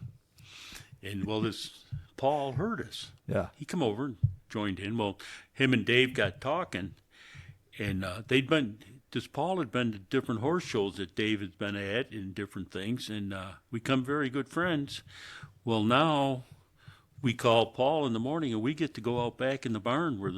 Speaker 3: And, well, this Paul heard us.
Speaker 1: Yeah.
Speaker 3: He come over and joined in. Well, him and Dave got talking, and this Paul had been to different horse shows that Dave has been at and different things, and we become very good friends. Well, now we call Paul in the morning, and we get to go out back in the barn where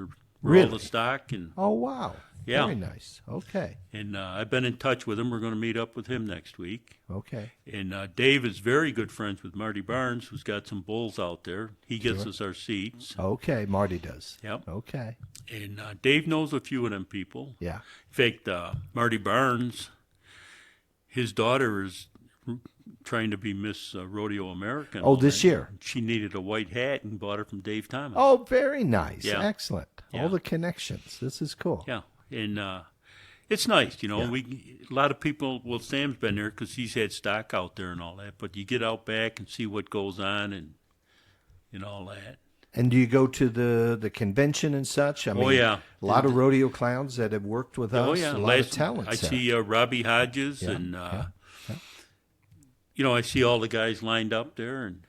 Speaker 3: all the stock. And
Speaker 1: Oh, wow.
Speaker 3: Yeah.
Speaker 1: Very nice. Okay.
Speaker 3: And I've been in touch with him. We're going to meet up with him next week.
Speaker 1: Okay.
Speaker 3: And Dave is very good friends with Marty Barnes, who's got some bulls out there. He gets us our seats.
Speaker 1: Okay. Marty does.
Speaker 3: Yep.
Speaker 1: Okay.
Speaker 3: And Dave knows a few of them people.
Speaker 1: Yeah.
Speaker 3: In fact, Marty Barnes, his daughter is trying to be Miss Rodeo America. and
Speaker 1: Oh,
Speaker 3: all
Speaker 1: this
Speaker 3: that.
Speaker 1: year?
Speaker 3: She needed a white hat and bought it from Dave Thomas.
Speaker 1: Oh, very nice.
Speaker 3: Yeah.
Speaker 1: Excellent.
Speaker 3: Yeah.
Speaker 1: All the connections. This is cool.
Speaker 3: Yeah. And it's nice, a lot of people, well, Sam's been there because he's had stock out there and all that, but you get out back and see what goes on and all that.
Speaker 1: And do you go to the convention and such? I mean,
Speaker 3: yeah.
Speaker 1: A lot of rodeo clowns that have worked with us.
Speaker 3: Oh, yeah.
Speaker 1: A lot of talent.
Speaker 3: I see Robbie Hodges and, I see all the guys lined up there. And,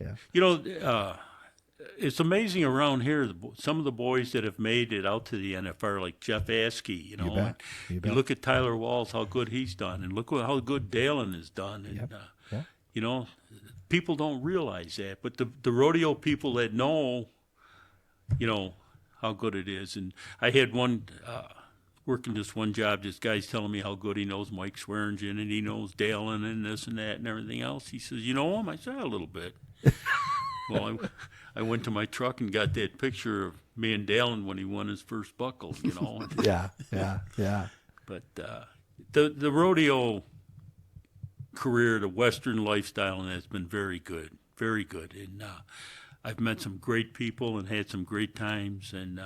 Speaker 3: it's amazing around here. Some of the boys that have made it out to the NFR, like Jeff Askey, you know.
Speaker 1: bet.
Speaker 3: You
Speaker 1: bet.
Speaker 3: look at Tyler Walls, how good he's done, and look how good Dalen has done. And,
Speaker 1: Yep.
Speaker 3: you know, people don't realize that. But the rodeo people that know, you know, how good it is. And I had one, working this one job, this guy's telling me how good he knows Mike Swearingen and he knows Dalen and this and that and everything else. He says, you know him? I said, a little bit. Well, I went to my truck and got that picture of me and Dalen when he won his first buckle, you know.
Speaker 1: Yeah.
Speaker 3: But the rodeo career, the Western lifestyle, has been very good, very good. And I've met some great people and had some great times, and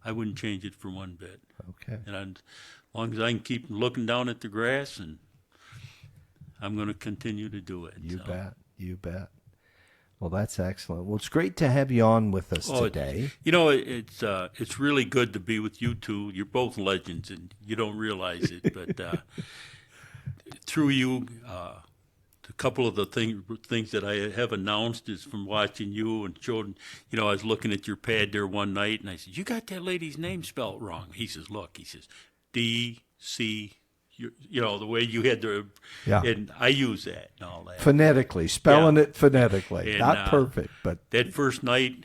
Speaker 3: I wouldn't change it for one bit.
Speaker 1: Okay.
Speaker 3: And as long as I can keep looking down at the grass, and I'm going to continue to do it.
Speaker 1: You bet. Well, that's excellent. Well, it's great to have you on with us today.
Speaker 3: You know, it's really good to be with you two. You're both legends, and you don't realize it. But through you, a couple of the things that I have announced is from watching you and showing. You know, I was looking at your pad there one night, and I said, "You got that lady's name spelled wrong." He says, "Look," he says, D-C. You know, the way you had to, and I use that and all that.
Speaker 1: Phonetically, spelling it phonetically.
Speaker 3: And,
Speaker 1: not perfect, but.
Speaker 3: That first night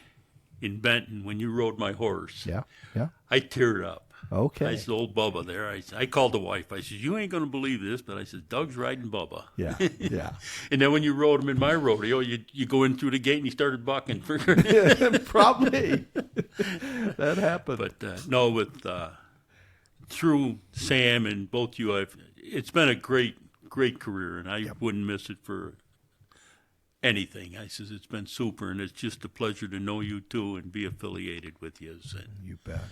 Speaker 3: in Benton, when you rode my horse, I teared up.
Speaker 1: Okay.
Speaker 3: I said, old Bubba there. I called the wife. I said, you ain't going to believe this, but I said, Doug's riding Bubba.
Speaker 1: Yeah.
Speaker 3: And then when you rode him in my rodeo, you go in through the gate and he started bucking.
Speaker 1: Probably. That happened.
Speaker 3: But no, with through Sam and both you, it's been a great career, and I wouldn't miss it for anything. I says it's been super, and it's just a pleasure to know you too and be affiliated with you. And
Speaker 1: you bet.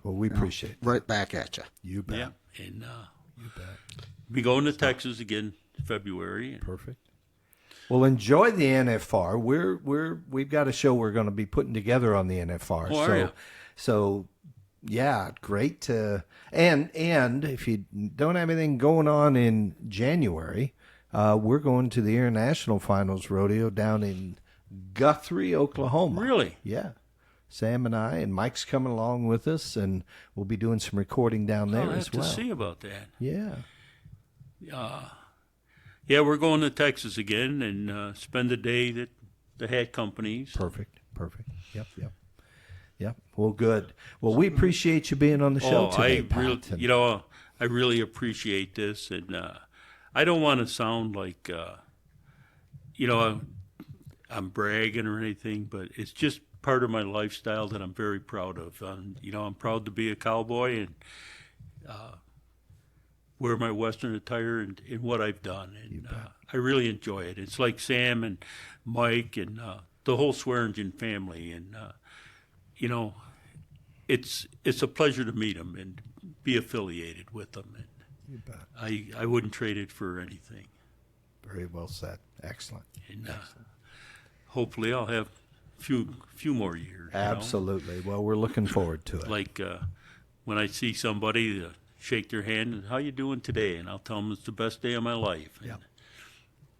Speaker 1: Well, we appreciate it.
Speaker 2: Right back at you.
Speaker 1: You bet.
Speaker 3: Yeah, and
Speaker 1: you bet.
Speaker 3: Be going to Texas again February.
Speaker 1: Perfect. Well, enjoy the NFR. We've got a show we're going to be putting together on the NFR.
Speaker 3: Oh, are you?
Speaker 1: So yeah, great to and if you don't have anything going on in January, we're going to the International Finals Rodeo down in Guthrie, Oklahoma.
Speaker 3: Really?
Speaker 1: Yeah. Sam and I, and Mike's coming along with us, and we'll be doing some recording down there as well.
Speaker 3: I'll have to see about that.
Speaker 1: Yeah.
Speaker 3: Yeah, we're going to Texas again and spend the day at the hat companies.
Speaker 1: Perfect. Yep. Well, good. Well, we appreciate you being on the show today, Pat.
Speaker 3: I really appreciate this, and I don't want to sound like, I'm bragging or anything, but it's just part of my lifestyle that I'm very proud of. I'm proud to be a cowboy and wear my Western attire and what I've done, and I really enjoy it. It's like Sam and Mike and the whole Swearingen family, and it's a pleasure to meet them and be affiliated with them. And
Speaker 1: you bet.
Speaker 3: I wouldn't trade it for anything.
Speaker 1: Very well said. Excellent.
Speaker 3: And hopefully I'll have a few more years.
Speaker 1: Absolutely. Well, we're looking forward to it.
Speaker 3: Like when I see somebody, shake their hand and how you doing today, and I'll tell them it's the best day of my life. And,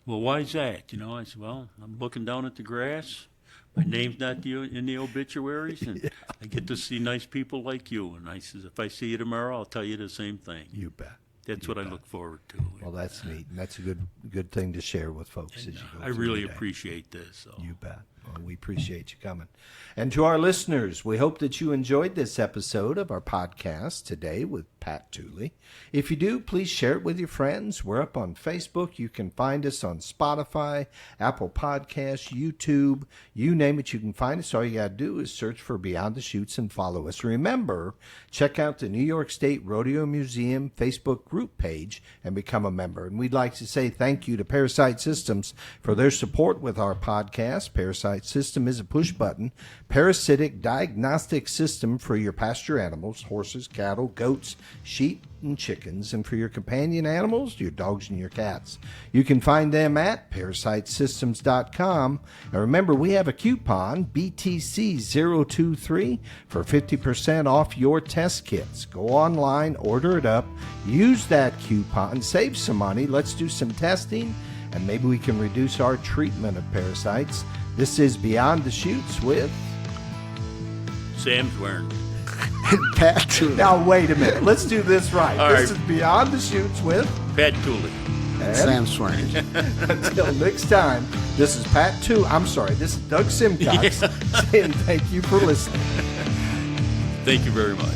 Speaker 3: well, why is that? I said, well, I'm looking down at the grass. My name's not in the obituaries, and I get to see nice people like you. And I says, if I see you tomorrow, I'll tell you the same thing.
Speaker 1: You bet.
Speaker 3: That's what I look forward to.
Speaker 1: Well, that's neat, and that's a good thing to share with folks as you go.
Speaker 3: I really appreciate this. So.
Speaker 1: You bet. Well, we appreciate you coming. And to our listeners, we hope that you enjoyed this episode of our podcast today with Pat Tooley. If you do, please share it with your friends. We're up on Facebook. You can find us on Spotify, Apple Podcasts, YouTube. You name it, you can find us. All you got to do is search for Beyond the Chutes and follow us. Remember, check out the New York State Rodeo Museum Facebook group page and become a member. And we'd like to say thank you to ParaSight Systems for their support with our podcast. ParaSight System is a push-button parasitic diagnostic system for your pasture animals, horses, cattle, goats, sheep, and chickens, and for your companion animals, your dogs and your cats. You can find them at ParasightSystems.com. And remember, we have a coupon, BTC023, for 50% off your test kits. Go online, order it up, use that coupon, save some money. Let's do some testing, and maybe we can reduce our treatment of parasites. This is Beyond the Chutes with...
Speaker 3: Sam's wearing.
Speaker 2: Pat Tooley.
Speaker 1: Now, wait a minute. Let's do this right.
Speaker 3: All
Speaker 1: This
Speaker 3: right.
Speaker 1: is Beyond the Chutes with...
Speaker 3: Pat Tooley.
Speaker 1: And
Speaker 2: Sam Swearing.
Speaker 1: until next time, this is Pat Tooley. I'm sorry, this is Doug Simcox saying thank you for listening.
Speaker 3: Thank you very much.